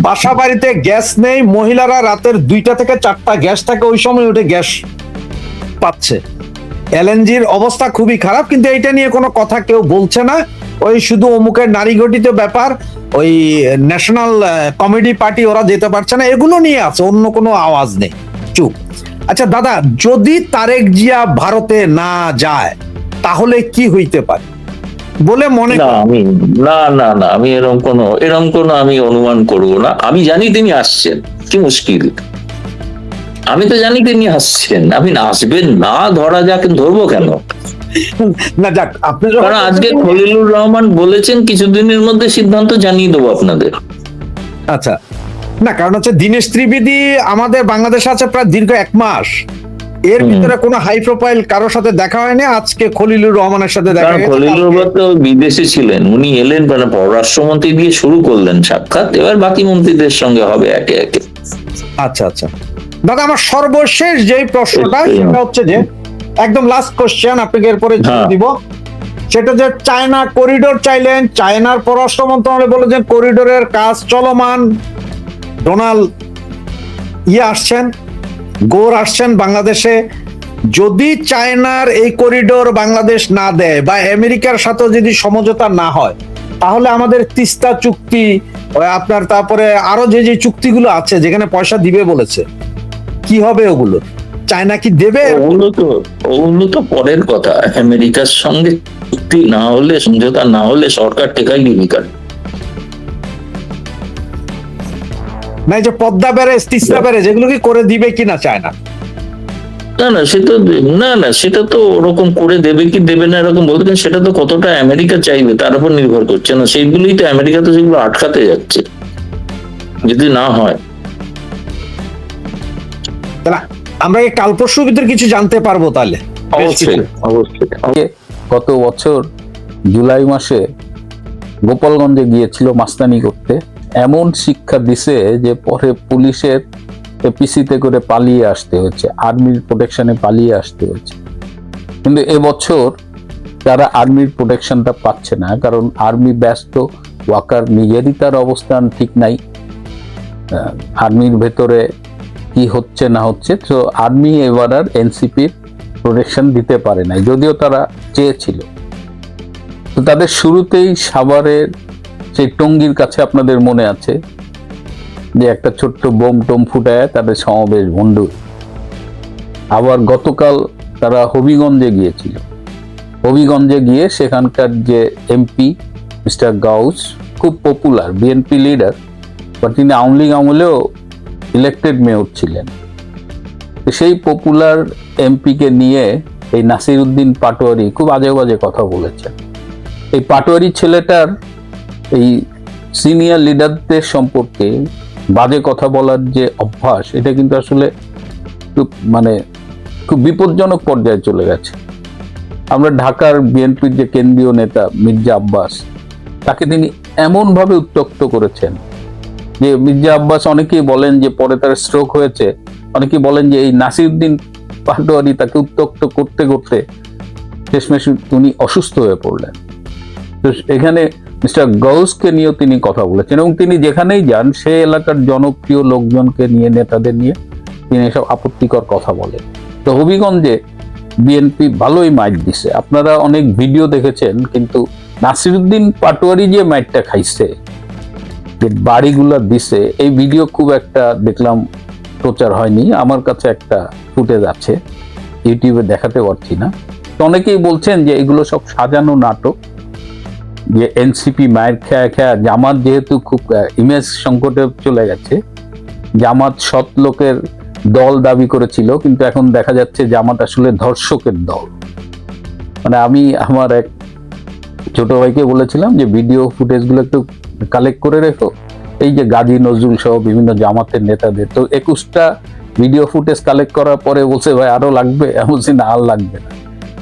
বাসা বাড়িতে গ্যাস নেই, মহিলারা রাতের 2টা থেকে 4টা গ্যাস থাকে, ওই সময় উঠে গ্যাস পাচ্ছে। এলএনজির অবস্থা খুবই খারাপ, কিন্তু এইটা নিয়ে কোনো কথা কেউ বলছে না। ওই শুধু অমুকের নারী ঘটিত ব্যাপার, ওই ন্যাশনাল কমেডি পার্টি ওরা যেতে পারছে না, এগুলো নিয়ে আছে, অন্য কোনো আওয়াজ নেই, চুপ। আচ্ছা দাদা, যদি তারেক জিয়া ভারতে না যায় তাহলে কি হইতে পারে বলে মনে আমি এরকম কোনো আমি অনুমান করবো না। আমি জানি তিনি আসছেন, কি মুশকিল। আমি তো জানি তিনি আসছেন, আপনি আসবেন না ধরা যাক, ধরবো কেন? না যাক, আপনি কারণ আজকে খলিলুর রহমান বলেছেন কিছুদিনের মধ্যে সিদ্ধান্ত জানিয়ে দেবো আপনাদের। আচ্ছা, না কারণ হচ্ছে দীনেশ ত্রিবেদী আমাদের বাংলাদেশে আছে প্রায় দীর্ঘ 1 মাস, এর ভিতরে কোনো হাই প্রোফাইল কারোর সাথে দেখা হয়নি। আজকে খলিলুর রহমানের সাথে দেখা হয়েছে। খলিলুর রহমান তো বিদেশে ছিলেন, উনি এলেন, মানে পররাষ্ট্রমন্ত্রী দিয়ে শুরু করলেন সাক্ষাৎ, এবার বাকি মন্ত্রীদের সঙ্গে হবে একে একে। আচ্ছা আচ্ছা দাদা, আমার সর্বশেষ যে প্রশ্নটা সেটা হচ্ছে যে একদম লাস্ট কোশ্চেন, আপনাকে এরপরে দিব। সেটা যে চায়না করিডোর চাইলেন, চায়নার পররাষ্ট্র মন্ত্রণালয় বলে যে করিডোরের কাজ চলমান। ডোনাল্ড আসছেন, গোর আসছেন বাংলাদেশে। যদি চায়নার এই করিডোর বাংলাদেশ না দেয় বা আমেরিকার সাথে যদি সমঝোতা না হয়, তাহলে আমাদের তিস্তা চুক্তি, আপনার তারপরে আরো যে যে চুক্তিগুলো আছে যেখানে পয়সা দিবে বলেছে, কি হবে ওগুলো? চায়না কি দেবে? ওগুলো তো পরের কথা। আমেরিকার সঙ্গে চুক্তি না হলে, সমঝোতা না হলে সরকার টেকাই দিবি কার? না, যে পদ্মা ব্যারেজ, তিস্তা ব্যারেজ, এগুলো কি করে দিবে কিনা চায়না? সেটা তো ওরকম করে দেবে কি দেবে না এরকম বলতে, সেটা তো কতটা আমেরিকা চাইবে তার উপর নির্ভর করছে। না, সেইগুলোই তো আমেরিকা তো সেগুলো আটকাতে যাচ্ছে যদি না হয়। আমরা এই কাল পরশুর ভিতরে কিছু জানতে পারবো তাহলে? অবশ্যই। গত বছর জুলাই মাসে গোপালগঞ্জে গিয়েছিল মাস্তানি করতে, এমন শিক্ষা দিছে যে পরে পুলিশের এপিসিতে করে পালিয়ে আসতে হচ্ছে, আর্মির প্রোটেকশনে পালিয়ে আসতে হচ্ছে। কিন্তু এবছর তারা আর্মির প্রোটেকশনটা পাচ্ছে না, কারণ আর্মি ব্যস্ত, ওয়াকার নিজেরই তার অবস্থান ঠিক নাই, আর্মির ভেতরে কি হচ্ছে না হচ্ছে। তো আর্মি এবার আর এনসিপির প্রোটেকশন দিতে পারে নাই, যদিও তারা চেয়েছিল। তো তাদের শুরুতেই সাভারের সেই টঙ্গীর কাছে আপনাদের মনে আছে যে একটা ছোট্ট বোম টোম ফুটায় তাদের সমাবেশ বন্ধু। আবার গতকাল তারা হবিগঞ্জে গিয়েছিল। হবিগঞ্জে গিয়ে সেখানকার যে এমপি মিস্টার গাউস, খুব পপুলার বিএনপি লিডার, বাট তিনি আওয়ামী লীগ আমলেও ইলেক্টেড মেয়র ছিলেন। সেই পপুলার এমপিকে নিয়ে এই নাসিরউদ্দিন পাটোয়ারি খুব আজে বাজে কথা বলেছেন। এই পাটোয়ারি ছেলেটার এই সিনিয়র লিডারদের সম্পর্কে বাজে কথা বলার যে অভ্যাস, এটা কিন্তু আসলে খুব বিপজ্জনক পর্যায়ে চলে গেছে। আমরা ঢাকার বিএনপির যে কেন্দ্রীয় নেতা মির্জা আব্বাস, তাকে তিনি এমনভাবে উত্ত্যক্ত করেছেন যে মির্জা আব্বাস, অনেকেই বলেন যে পরে তার স্ট্রোক হয়েছে, অনেকেই বলেন যে এই নাসিরউদ্দিন পাটোয়ারি তাকে উত্ত্যক্ত করতে করতে শেষমেশ উনি অসুস্থ হয়ে পড়লেন। তো এখানে মিস্টার গাউসকে নিয়েও তিনি কথা বলেছেন, এবং তিনি যেখানেই যান সে এলাকার জনপ্রিয় লোকজনকে নিয়ে, নেতাদের নিয়ে তিনি এসব আপত্তিকর কথা বলেন। তো হবিগঞ্জে বিএনপি ভালোই মাইট দিছে, আপনারা অনেক ভিডিও দেখেছেন, কিন্তু নাসিরউদ্দিন পাটোয়ারি যে মাইটটা খাইছে, যে বাড়িগুলা দিছে, এই ভিডিও খুব একটা দেখলাম প্রচার হয়নি। আমার কাছে একটা ফুটেজ আছে, ইউটিউবে দেখাতে পারছি না। তো অনেকেই বলছেন যে এগুলো সব সাজানো নাটক, যে এনসিপি মায়ের খেয়া জামাত যেহেতু খুব ইমেজ সংকটে চলে গেছে, জামাত সৎ লোকের দল দাবি করেছিল, কিন্তু এখন দেখা যাচ্ছে জামাত আসলে ধর্ষকের দল। মানে আমি আমার এক ছোট ভাইকে বলেছিলাম যে ভিডিও ফুটেজগুলো একটু কালেক্ট করে রেখো, এই যে গাজী নজরুল সহ বিভিন্ন জামাতের নেতাদের। তো 21টা ভিডিও ফুটেজ কালেক্ট করার পরে বলছে ভাই আরো লাগবে, এমন না আর লাগবে না।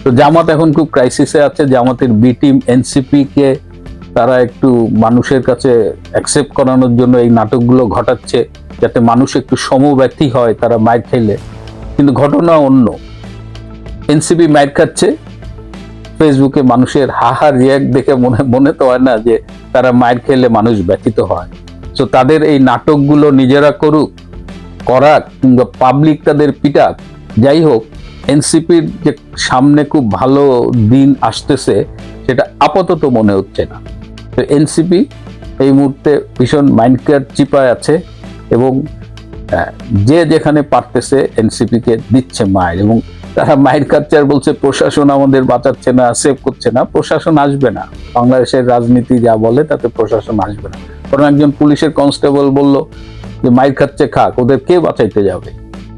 তো জামাত এখন খুব ক্রাইসিসে আছে। জামাতের বি টিম এনসিপি কে তারা একটু মানুষের কাছে অ্যাকসেপ্ট করানোর জন্য এই নাটকগুলো ঘটাচ্ছে, যাতে মানুষ একটু সমব্যথী হয় তারা মাইর খেলে। কিন্তু ঘটনা অন্য, এনসিপি মাইর খাচ্ছে, ফেসবুকে মানুষের হাহা রিয়াক্ট দেখে মনে তো হয় না যে তারা মাইর খেলে মানুষ ব্যথিত হয়। তো তাদের এই নাটকগুলো নিজেরা করাক কিংবা পাবলিক তাদের পিটাক, যাই হোক, এনসিপির যে সামনে খুব ভালো দিন আসতেছে সেটা আপাতত মনে হচ্ছে না। তো এনসিপি এই মুহূর্তে ভীষণ মাইন্ডকেয়ার চিপায় আছে, এবং যে যেখানে পারতেছে এনসিপি কে দিচ্ছে মায়ের, এবং তারা মায়ের খাচ্ছে আর বলছে প্রশাসন আমাদের বাঁচাচ্ছে না, সেভ করছে না। প্রশাসন আসবে না, বাংলাদেশের রাজনীতি যা বলে তাতে প্রশাসন আসবে না। কারণ একজন পুলিশের কনস্টেবল বলল যে মায়ের খাচ্ছে খাক, ওদের কে বাঁচাইতে যাবে,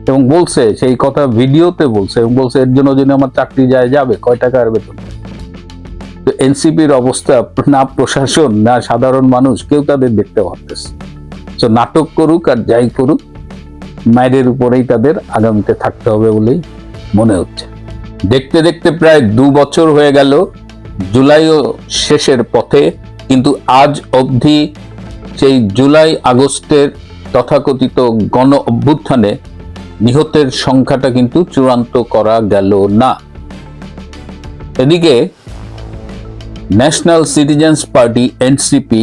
এবং বলছে সেই কথা ভিডিওতে বলছে, এবং বলছে এর জন্য যদি আমার চাকরি যাবে, কয় টাকা আর বেতন। তো এনসিপির অবস্থা, না প্রশাসন না সাধারণ মানুষ কেউ তাদের দেখতে পারতেছে। তো নাটক করুক আর যাই করুক, মায়ের উপরেই তাদের আগামীতে থাকতে হবে বলেই মনে হচ্ছে। দেখতে দেখতে প্রায় 2 বছর হয়ে গেল, জুলাইও শেষের পথে, কিন্তু আজ অবধি সেই জুলাই আগস্টের তথাকথিত গণ অভ্যুত্থানে নিহতের সংখ্যাটা কিন্তু চূড়ান্ত করা গেল না। এদিকে ন্যাশনাল সিটিজেন্স পার্টি এনসিপি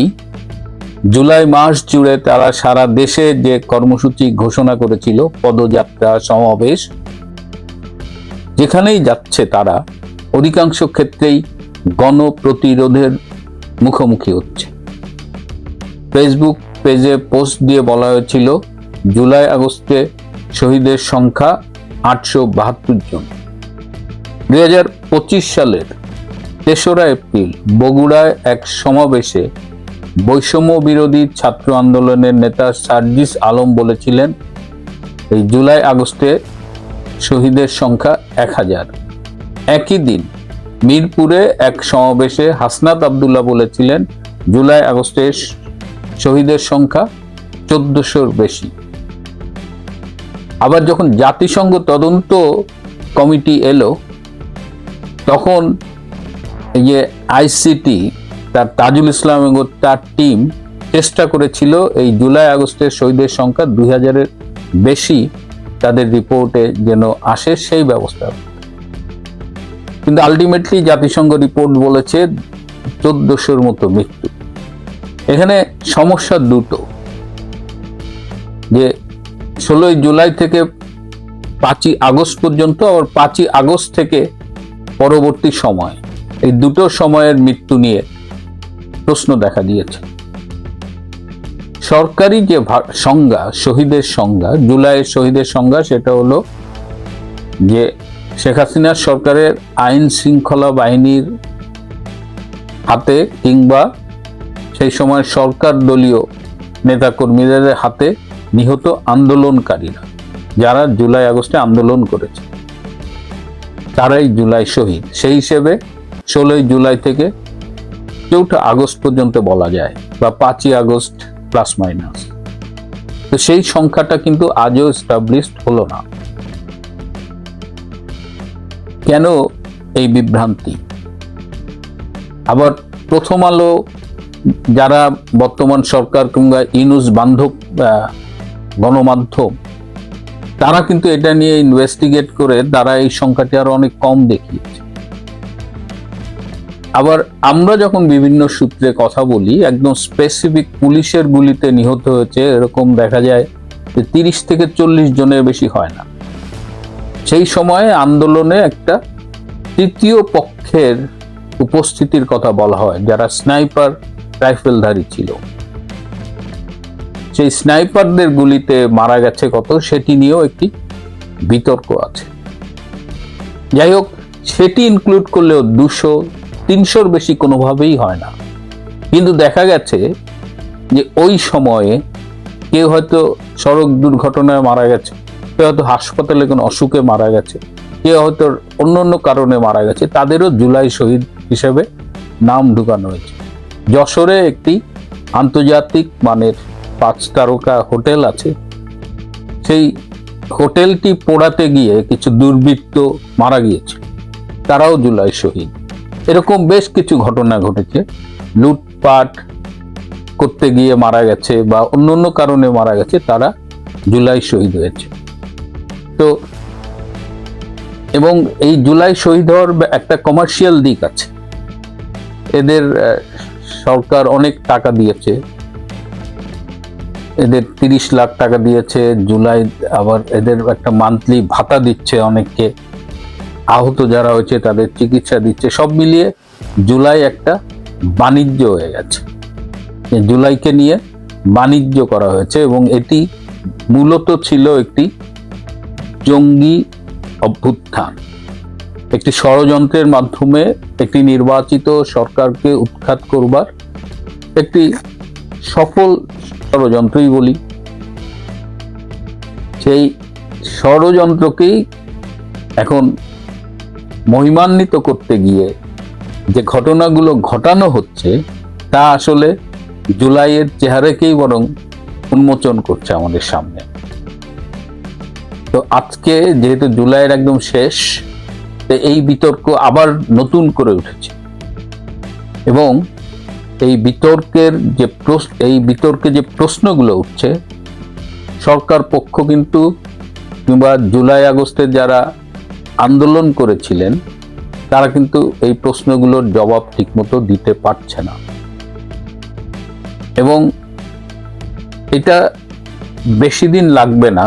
জুলাই মাস জুড়ে তারা সারা দেশে যে কর্মসূচি ঘোষণা করেছিল, পদযাত্রা, সমাবেশ, যেখানেই যাচ্ছে তারা অধিকাংশ ক্ষেত্রেই গণপ্রতিরোধের মুখোমুখি হচ্ছে। ফেসবুক পেজে পোস্ট দিয়ে বলা হয়েছিল জুলাই আগস্টে শহীদের সংখ্যা 872 জন। 2025 সালের 3রা এপ্রিল বগুড়ায় এক সমাবেশে বৈষম্য বিরোধী ছাত্র আন্দোলনের নেতা সার্জিস আলম বলেছিলেন এই জুলাই আগস্টে শহীদের সংখ্যা 1000। একই দিন মিরপুরে এক সমাবেশে হাসনাত আব্দুল্লাহ বলেছিলেন জুলাই আগস্টে শহীদের সংখ্যা 1400-র বেশি। আবার যখন জাতিসংঘ তদন্ত কমিটি এলো, তখন এই যে আইসিটি তার তাজুল ইসলাম এবং তার টিম চেষ্টা করেছিল এই জুলাই আগস্টের শহীদের সংখ্যা 2000-এর বেশি তাদের রিপোর্টে যেন আসে সেই ব্যবস্থা। কিন্তু আলটিমেটলি জাতিসংঘ রিপোর্ট বলেছে 1400-র মতো মৃত্যু। এখানে সমস্যা দুটো, যে 16 জুলাই থেকে 5ই আগস্ট পর্যন্ত, আবার 5ই আগস্ট থেকে পরবর্তী সময়, এই দুটো সময়ের মৃত্যু নিয়ে প্রশ্ন দেখা দিয়েছে। সরকারি যে সংজ্ঞা, শহীদের সংজ্ঞা, জুলাইয়ের শহীদের সংজ্ঞা, সেটা হলো যে শেখ হাসিনার সরকারের আইন শৃঙ্খলা বাহিনীর হাতে কিংবা সেই সময় সরকার দলীয় নেতাকর্মীদের হাতে নিহত আন্দোলনকারীরা, যারা জুলাই আগস্টে আন্দোলন করেছে, তারাই জুলাই শহীদ। সেই হিসেবে 16ই জুলাই থেকে 4 আগস্ট পর্যন্ত বলা যায়, বা 5ই আগস্ট প্লাস মাইনাস। তো সেই সংখ্যাটা কিন্তু আজও এস্টাবলিশড হলো না। কেন এই বিভ্রান্তি? আবার প্রথম আলো, যারা বর্তমান সরকার কিংবা ইউনূস বান্ধব গণমাধ্যম, তারা কিন্তু এটা নিয়ে ইনভেস্টিগেট করে তারা এই সংখ্যাটি আরো অনেক কম দেখিয়েছে। আবার আমরা যখন বিভিন্ন সূত্রে কথা বলি, একদম স্পেসিফিক পুলিশের গুলিতে নিহত হয়েছে এরকম দেখা যায় যে 30 থেকে 40 জনের বেশি হয় না। সেই সময়ে আন্দোলনে একটা তৃতীয় পক্ষের উপস্থিতির কথা বলা হয়, যারা স্নাইপার রাইফেলধারী ছিল। সেই স্নাইপারদের গুলিতে মারা গেছে কত, সেটি নিয়েও একটি বিতর্ক আছে। যাই হোক, সেটি ইনক্লুড করলেও 200-300-র বেশি কোনোভাবেই হয় না। কিন্তু দেখা গেছে যে ওই সময়ে কেউ হয়তো সড়ক দুর্ঘটনায় মারা গেছে, কেউ হয়তো হাসপাতালে কোনো অসুখে মারা গেছে, কেউ হয়তো অন্য অন্য কারণে মারা গেছে, তাদেরও জুলাই শহীদ হিসেবে নাম ঢুকানো হয়েছে। যশোরে একটি আন্তর্জাতিক মানের 5 তারকা হোটেল আছে, সেই হোটেলটি পোড়াতে গিয়ে কিছু দুর্বৃত্ত মারা গিয়েছে, তারাও জুলাই শহীদ। এরকম বেশ কিছু ঘটনা ঘটেছে, লুটপাট করতে গিয়ে মারা গেছে বা অন্য অন্য কারণে মারা গেছে, তারা জুলাই শহীদ হয়েছে। তো এবং এই জুলাই শহীদ হওয়ার একটা কমার্শিয়াল দিক আছে। এদের সরকার অনেক টাকা দিয়েছে, এদের 30 লাখ টাকা দিয়েছে জুলাই, আবার এদের একটা মান্থলি ভাতা দিচ্ছে অনেককে, আহত যারা হয়েছে তাদের চিকিৎসা দিচ্ছে। সব মিলিয়ে জুলাই একটা বাণিজ্য হয়ে গেছে, জুলাইকে নিয়ে বাণিজ্য করা হয়েছে, এবং এটি মূলত ছিল একটি জঙ্গি অভ্যুত্থান, একটি ষড়যন্ত্রের মাধ্যমে একটি নির্বাচিত সরকারকে উৎখাত করবার একটি সফল ষড়যন্ত্রই বলি। সেই ষড়যন্ত্রকেই এখন মহিমান্বিত করতে গিয়ে যে ঘটনাগুলো ঘটানো হচ্ছে, তা আসলে জুলাইয়ের চেহারাকেই বরং উন্মোচন করছে আমাদের সামনে। তো আজকে যেহেতু জুলাইয়ের একদম শেষ, এই বিতর্ক আবার নতুন করে উঠেছে, এবং এই বিতর্কে যে প্রশ্নগুলো উঠছে, সরকার পক্ষ কিন্তু কিংবা জুলাই আগস্টে যারা আন্দোলন করেছিলেন, তারা কিন্তু এই প্রশ্নগুলোর জবাব ঠিকমতো দিতে পারছে না। এবং এটা বেশি দিন লাগবে না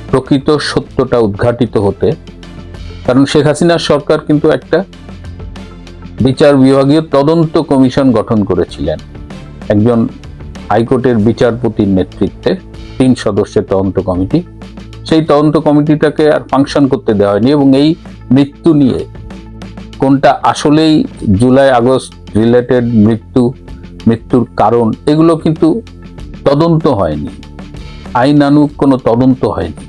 প্রকৃত সত্যটা উদ্ঘাটিত হতে, কারণ শেখ হাসিনার সরকার কিন্তু একটা বিচার বিভাগীয় তদন্ত কমিশন গঠন করেছিলেন, একজন হাইকোর্টের বিচারপতির নেতৃত্বে 3 সদস্যের তদন্ত কমিটি। সেই তদন্ত কমিটিটাকে আর ফাংশন করতে দেওয়া হয়নি, এবং এই মৃত্যু নিয়ে কোনটা আসলেই জুলাই আগস্ট রিলেটেড মৃত্যুর কারণ, এগুলো কিন্তু তদন্ত হয়নি, আইনানুগ কোনো তদন্ত হয়নি।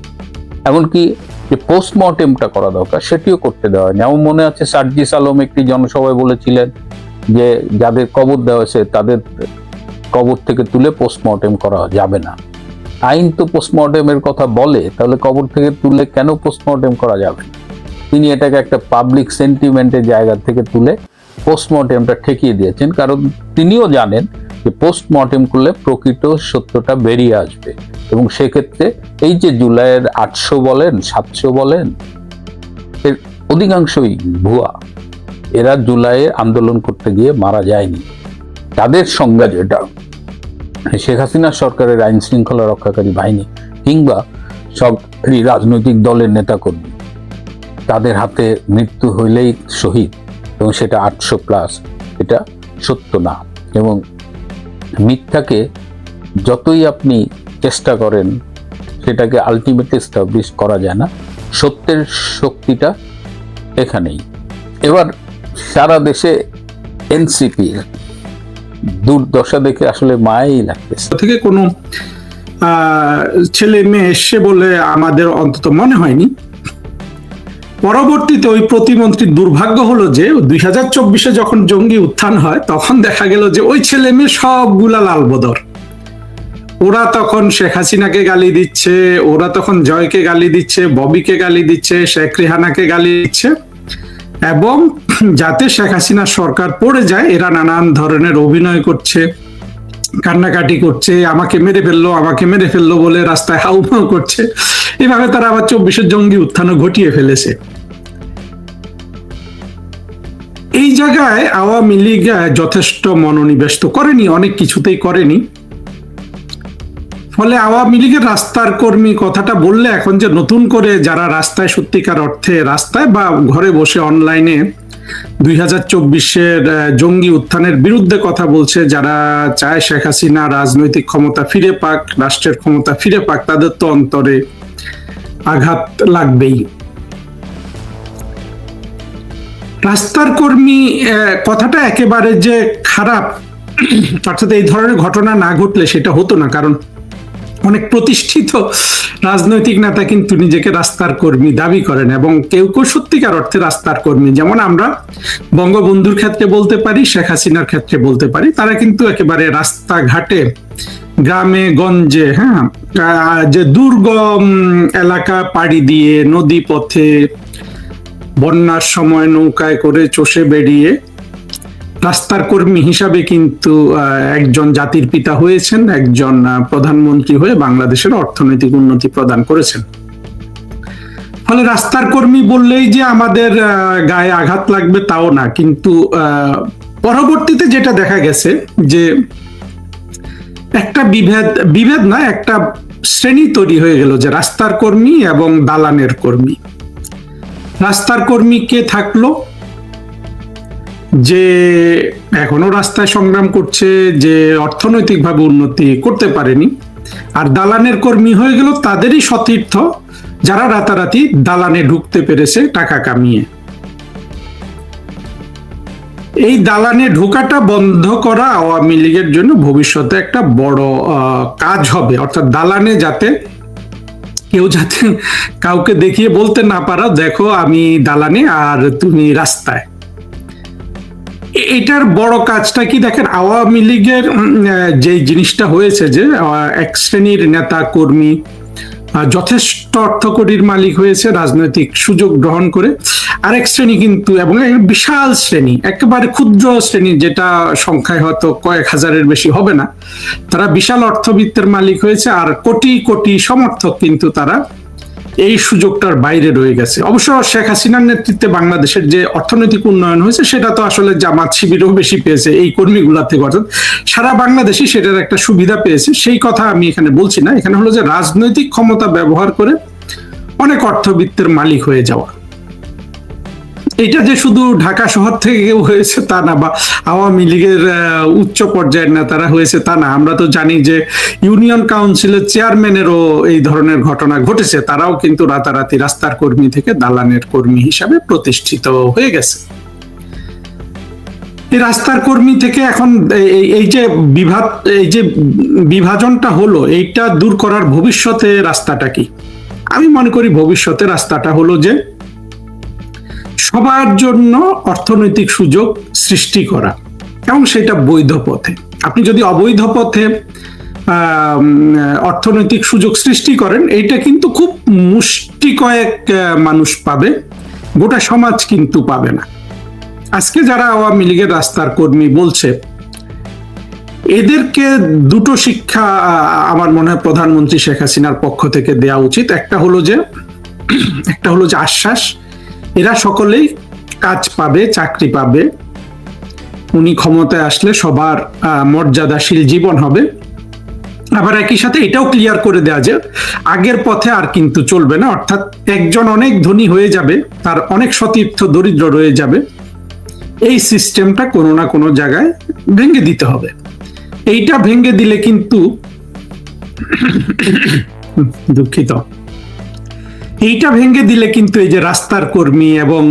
এমনকি যে পোস্টমর্টেমটা করা দরকার, সেটিও করতে দেওয়া হয়নি। আমার মনে আছে সার্জিস আলম একটি জনসভায় বলেছিলেন যে যাদের কবর দেওয়া হয়েছে তাদের কবর থেকে তুলে পোস্টমর্টেম করা যাবে না। আইন তো পোস্টমর্টেমের কথা বলে, তাহলে কবর থেকে তুলে কেন পোস্টমর্টেম করা যাবে না? তিনি এটাকে একটা পাবলিক সেন্টিমেন্টের জায়গা থেকে তুলে পোস্টমর্টেমটা ঠেকিয়ে দিয়েছেন, কারণ তিনিও জানেন যে পোস্টমর্টেম করলে প্রকৃত সত্যটা বেরিয়ে আসবে, এবং সেক্ষেত্রে এই যে জুলাইয়ের 800 বলেন 700 বলেন, এর অধিকাংশই ভুয়া। এরা জুলাইয়ে আন্দোলন করতে গিয়ে মারা যায়নি। তাদের সংজ্ঞা যেটা শেখ হাসিনা সরকারের আইন শৃঙ্খলা রক্ষাকারী বাহিনী কিংবা সবই রাজনৈতিক দলের নেতাকর্মী, তাদের হাতে মৃত্যু হইলেই শহীদ, এবং সেটা 800+, এটা সত্য না। এবং মিথ্যাকে যতই আপনি চেষ্টা করেন সেটাকে আলটিমেটলি এস্টাবলিশ করা যায় না। সত্যের শক্তিটা এখানেই। এবার সারা দেশে এনসিপি দুর্দশা দেখে আসলে মায়াই লাগতেছে। থেকে কোনো ছেলে মেয়ে এসে বলে আমাদের অন্তত মনে হয়নি। পরবর্তীতে ওই প্রতিমন্ত্রীর দুর্ভাগ্য হলো যে 2024-এ যখন জঙ্গি উত্থান হয় তখন দেখা গেল যে ওই ছেলে মেয়ে সবগুলা লালবদর। ওরা তখন শেখ হাসিনাকে গালি দিচ্ছে, ওরা তখন জয়কে গালি দিচ্ছে, ববিকে গালি দিচ্ছে, শেখ রেহানাকে গালি দিচ্ছে, এবং যাতে শেখ হাসিনার সরকার পড়ে যায় এরা নানান ধরনের অভিনয় করছে, কান্নাকাটি করছে, আমাকে মেরে ফেললো বলে রাস্তায় হাউমাউ করছে। এভাবে তারা আবার 24-এর জঙ্গি উত্থানও ঘটিয়ে ফেলেছে। এই জায়গায় আওয়ামী লীগ যথেষ্ট মনোনিবেশ তো করেনি, অনেক কিছুতেই করেনি। ফলে আওয়ামী লীগের রাস্তার কর্মী কথাটা বললে এখন যে নতুন করে যারা রাস্তায়, সত্যিকার অর্থে রাস্তায় বা ঘরে বসে অনলাইনে 2024-এর জঙ্গি উত্থানের বিরুদ্ধে কথা বলছে, যারা চায় শেখ হাসিনা রাজনৈতিক ক্ষমতা ফিরে পাক, রাষ্ট্রের ক্ষমতা ফিরে পাক, তাদের তো অন্তরে আঘাত লাগবেই। রাস্তার কর্মী কথাটা একেবারে যে খারাপ, অর্থাৎ এই ধরনের ঘটনা না ঘটলে সেটা হতো না, কারণ অনেক প্রতিষ্ঠিত রাজনৈতিক নেতা কিন্তু নিজেকে রাস্তার কর্মী দাবি করেন, এবং কেউ কেউ সত্যিকার অর্থে রাস্তার কর্মী। যেমন আমরা বঙ্গবন্ধুর ক্ষেত্রে বলতে পারি, শেখ হাসিনার ক্ষেত্রে বলতে পারি, তারা কিন্তু একেবারে রাস্তাঘাটে, গ্রামে গঞ্জে, যে দুর্গম এলাকা পাড়ি দিয়ে, নদী পথে, বন্যার সময় নৌকায় করে চষে বেরিয়ে রাস্তার কর্মী হিসাবে কিন্তু একজন জাতির পিতা হয়েছেন, একজন প্রধানমন্ত্রী হয়ে বাংলাদেশের অর্থনৈতিক উন্নতি প্রদান করেছেন। ফলে রাস্তার কর্মী বললেই যে আমাদের গায়ে আঘাত লাগবে তাও না, কিন্তু পরবর্তীতে যেটা দেখা গেছে যে একটা বিভেদ না, একটা শ্রেণী তৈরি হয়ে গেল যে রাস্তার কর্মী এবং দালানের কর্মী। রাস্তার কর্মী কে থাকলো? যে এখনো রাস্তায় সংগ্রাম করছে, যে অর্থনৈতিকভাবে উন্নতি করতে পারেনি। আর দালানের কর্মী হয়ে গেল তাদেরই সতীর্থ, যারা রাতারাতি দালানে ঢুকতে পেরেছে টাকা কামিয়ে। এই দালানে ঢোকাটা বন্ধ করা আওয়ামী লীগের জন্য ভবিষ্যতে একটা বড় কাজ হবে। অর্থাৎ দালানে যাতে কাউকে দেখিয়ে বলতে না পারো, দেখো আমি দালানে আর তুমি রাস্তায়। এটার বড় কাজটা কি দেখেন, আওয়ামী লীগের যে জিনিসটা হয়েছে যে এক শ্রেণীর নেতা কর্মী যথেষ্ট অর্থকড়ির মালিক হয়েছে রাজনৈতিক সুযোগ গ্রহণ করে, আরেক শ্রেণী কিন্তু, এবং বিশাল শ্রেণী, একেবারে ক্ষুদ্র শ্রেণী, যেটা সংখ্যায় হয়তো কয়েক হাজারের বেশি হবে না, তারা বিশাল অর্থবিত্তের মালিক হয়েছে। আর কোটি কোটি সমর্থক কিন্তু তারা এই সুযোগটার বাইরে রয়ে গেছে। অবশ্য শেখ হাসিনার নেতৃত্বে বাংলাদেশের যে অর্থনৈতিক উন্নয়ন হয়েছে সেটা তো আসলে জামাত শিবিরও বেশি পেয়েছে এই কর্মীগুলা থেকে, অর্থাৎ সারা বাংলাদেশে সেটার একটা সুবিধা পেয়েছে। সেই কথা আমি এখানে বলছি না, এখানে হলো যে রাজনৈতিক ক্ষমতা ব্যবহার করে অনেক অর্থবিত্তের মালিক হয়ে যাওয়া। এটা যে শুধু ঢাকা শহর থেকে কেউ হয়েছে তা না, বা আওয়ামী লীগের উচ্চ পর্যায়ের নেতারা হয়েছে তা না। আমরা তো জানি যে ইউনিয়ন কাউন্সিলের চেয়ারম্যানেরও এই ধরনের ঘটনা ঘটেছে, তারাও কিন্তু রাতারাতি রাস্তার কর্মী থেকে দালানের কর্মী হিসাবে প্রতিষ্ঠিত হয়ে গেছে। এই রাস্তার কর্মী থেকে এখন এই যে বিভাজনটা হলো, এইটা দূর করার ভবিষ্যতে রাস্তাটা কি? আমি মনে করি ভবিষ্যতে রাস্তাটা হলো যে সবার জন্য অর্থনৈতিক সুযোগ সৃষ্টি করা, এবং সেটা বৈধ পথে। আপনি যদি অবৈধ পথে অর্থনৈতিক সুযোগ সৃষ্টি করেন, এইটা কিন্তু খুব মুষ্টি কয়েক মানুষ পাবে, গোটা সমাজ কিন্তু পাবে না। আজকে যারা আওয়ামী লীগের রাস্তার কর্মী বলছে, এদেরকে দুটো শিক্ষা আমার মনে হয় প্রধানমন্ত্রী শেখ হাসিনার পক্ষ থেকে দেওয়া উচিত। একটা হলো যে আশ্বাস, এরা সকলেই কাজ পাবে, চাকরি পাবে, উনি ক্ষমতায় আসলে সবার মর্যাদাশীল জীবন হবে। আবার একই সাথে এটাও ক্লিয়ার করে দেওয়া যে আগের পথে আর কিন্তু চলবে না, অর্থাৎ একজন অনেক ধনী হয়ে যাবে, তার অনেক সতীর্থ দরিদ্র রয়ে যাবে, এই সিস্টেমটা কোনো না কোনো জায়গায় ভেঙে দিতে হবে। এইটা ভেঙে দিলে কিন্তু দুঃখিত, এইটা ভেঙে দিলে কিন্তু এই যে রাস্তার কর্মী এবং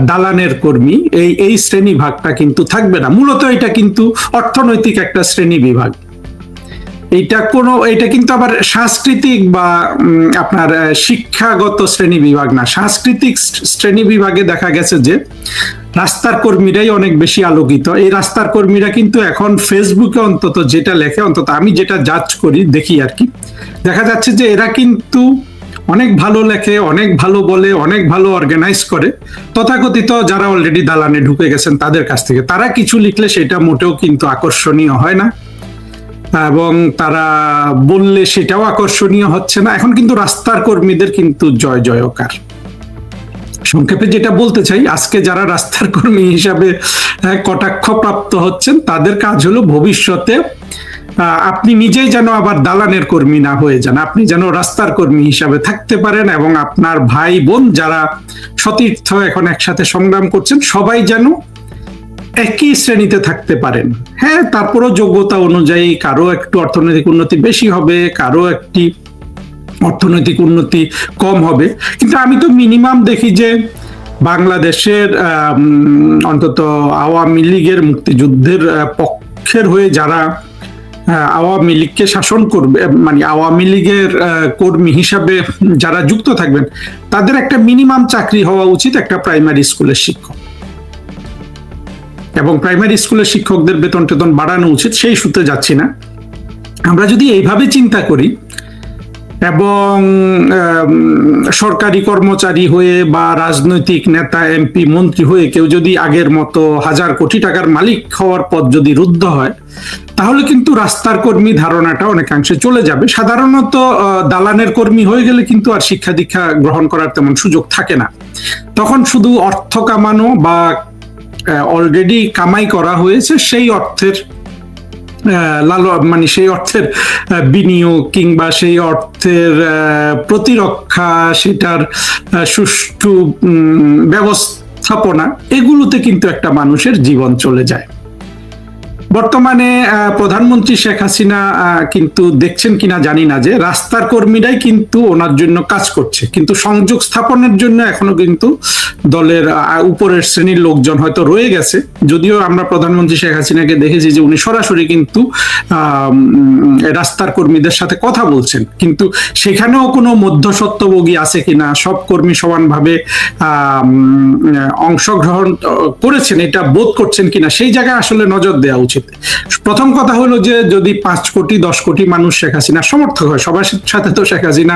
দালানের কর্মী এই শ্রেণী ভাগটা কিন্তু থাকবে না। মূলত এটা কিন্তু অর্থনৈতিক একটা শ্রেণী বিভাগ। এটা কিন্তু আবার সাংস্কৃতিক বা আপনার শিক্ষাগত শ্রেণী বিভাগ না। সাংস্কৃতিক শ্রেণী বিভাগে দেখা গেছে যে রাস্তার কর্মীরাই অনেক বেশি আলোকিত। এই রাস্তার কর্মীরা কিন্তু এখন ফেসবুকে অন্তত যেটা লেখে, অন্তত আমি যেটা জাজ করি দেখি আর কি, দেখা যাচ্ছে যে এরা কিন্তু অনেক ভালো লেখে, অনেক ভালো বলে, অনেক ভালো অর্গানাইজ করে তথাকথিত যারা অলরেডি দালানে ঢুকে গেছেন তাদের কাছ থেকে। তারা কিছু লিখলে সেটা মোটেও কিন্তু আকর্ষণীয় হয় না, এবং তারা বললে সেটাও আকর্ষণীয় হচ্ছে না। এখন কিন্তু রাস্তার কর্মীদের কিন্তু জয় জয়কার। সংক্ষেপে যেটা বলতে চাই, আজকে যারা রাস্তার কর্মী হিসাবে কটাক্ষ প্রাপ্ত হচ্ছেন তাদের কাজ হলো ভবিষ্যতে আপনি নিজেই যেন আবার দালানের কর্মী না হয়ে যান, আপনি যেন রাস্তার কর্মী হিসাবে থাকতে পারেন, এবং আপনার ভাই বোন যারা সতীর্থ এখন একসাথে সংগ্রাম করছেন সবাই যেন একই শ্রেণীতে থাকতে পারেন। হ্যাঁ, তারপরও যোগ্যতা অনুযায়ী কারো একটু অর্থনৈতিক উন্নতি বেশি হবে, কারো একটি অর্থনৈতিক উন্নতি কম হবে, কিন্তু আমি তো মিনিমাম দেখি যে বাংলাদেশের অন্তত আওয়ামী লীগের মুক্তিযুদ্ধের পক্ষের হয়ে যারা আওয়ামী লীগকে শাসন করবে, মানে আওয়ামী লীগের কর্মী হিসাবে যারা যুক্ত থাকবেন তাদের একটা মিনিমাম চাকরি হওয়া উচিত একটা প্রাইমারি স্কুলের শিক্ষক, এবং প্রাইমারি স্কুলের শিক্ষকদের বেতন টেতন বাড়ানো উচিত। সেই সূত্রে যাচ্ছি না। আমরা যদি এইভাবে চিন্তা করি এবং সরকারি কর্মচারী হয়ে বা রাজনৈতিক নেতা এমপি মন্ত্রী হয়ে কেউ যদি আগের মতো হাজার কোটি টাকার মালিক হওয়ার পথ যদি রুদ্ধ হয়, তাহলে কিন্তু রাস্তার কর্মী ধারণাটা অনেকাংশে চলে যাবে। সাধারণত দালানের কর্মী হয়ে গেলে কিন্তু আর শিক্ষা দীক্ষা গ্রহণ করার তেমন সুযোগ থাকে না। তখন শুধু অর্থ কামানো বা অলরেডি কামাই করা হয়েছে সেই অর্থের মানে সেই অর্থের বিনিয়োগ কিংবা সেই অর্থের প্রতিরক্ষা, সেটার সুষ্ঠু ব্যবস্থাপনা, এগুলোতে কিন্তু একটা মানুষের জীবন চলে যায়। বর্তমানে প্রধানমন্ত্রী শেখ হাসিনা কিন্তু দেখছেন কিনা জানি না যে রাস্তার কর্মীরাই কিন্তু ওনার জন্য কাজ করছে, কিন্তু সংযোগ স্থাপনের জন্য এখনো কিন্তু দলের উপরের শ্রেণীর লোকজন হয়তো রয়ে গেছে। যদিও আমরা প্রধানমন্ত্রী শেখ হাসিনাকে দেখেছি যে উনি সরাসরি কিন্তু রাস্তার কর্মীদের সাথে কথা বলছেন, কিন্তু সেখানেও কোনো মধ্যস্বত্বভোগী আছে কিনা, সব কর্মী সমানভাবে অংশগ্রহণ করেছেন এটা বোধ করছেন কিনা, সেই জায়গায় আসলে নজর দেওয়া উচিত। প্রথম কথা হলো যে যদি 5 কোটি 10 কোটি মানুষ শেখ হাসিনা সমর্থক হয়, সবার সাথে তো শেখ হাসিনা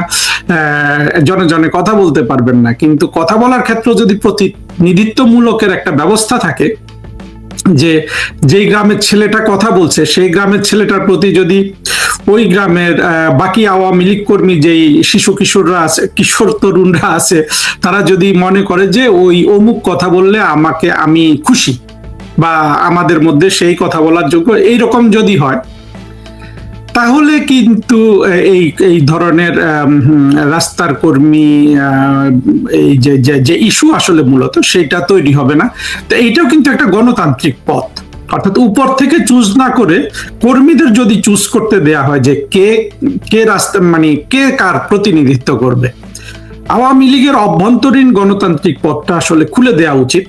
জনে জনে কথা বলতে পারবেন না, কিন্তু কথা বলার ক্ষেত্রে যদি প্রতিনিধিত্বমূলকের একটা ব্যবস্থা থাকে, যে যেই গ্রামের ছেলেটা কথা বলছে সেই গ্রামের ছেলেটার প্রতি যদি ওই গ্রামের বাকি আওয়ামী লীগ কর্মী যেই শিশু কিশোররা আছে, কিশোর তরুণরা আছে, তারা যদি মনে করে যে ওই অমুক কথা বললে আমি খুশি বা আমাদের মধ্যে সেই কথা বলার যোগ্য, এইরকম যদি হয়, তাহলে কিন্তু এই ধরনের রাস্তার কর্মী এই যে ইস্যু আসলে মূলত সেটা তৈরি হবে না। তো এইটাও কিন্তু একটা গণতান্ত্রিক পথ, অর্থাৎ উপর থেকে চুজ না করে কর্মীদের যদি চুজ করতে দেয়া হয় যে কে রাস্তা মানে কে কার প্রতিনিধিত্ব করবে, আওয়ামী লীগের অভ্যন্তরীণ গণতান্ত্রিক পথটা আসলে খুলে দেওয়া উচিত।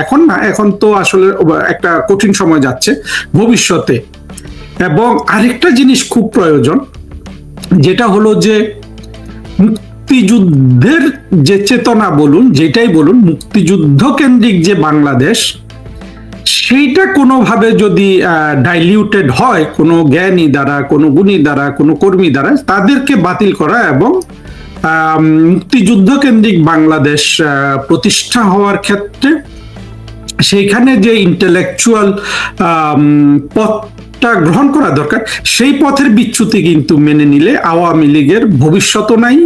এখন না, এখন তো আসলে একটা কঠিন সময় যাচ্ছে ভবিষ্যতে। এবং আরেকটা জিনিস খুব প্রয়োজন, যেটা হলো যে মুক্তিযুদ্ধের যে চেতনা বলুন, যেটাই বলুন, মুক্তিযুদ্ধ কেন্দ্রিক যে বাংলাদেশ, সেইটা কোনোভাবে যদি ডাইলিউটেড হয় কোনো জ্ঞানী দ্বারা, কোনো গুণী দ্বারা, কোনো কর্মী দ্বারা, তাদেরকে বাতিল করা এবং মুক্তিযুদ্ধ কেন্দ্রিক বাংলাদেশ প্রতিষ্ঠা হওয়ার ক্ষেত্রে সেইখানে যে ইন্টেলেকচুয়াল পথটা গ্রহণ করা দরকার, সেই পথের বিচ্যুতি কিন্তু মেনে নিলে আওয়ামী লীগের ভবিষ্যৎও নাই,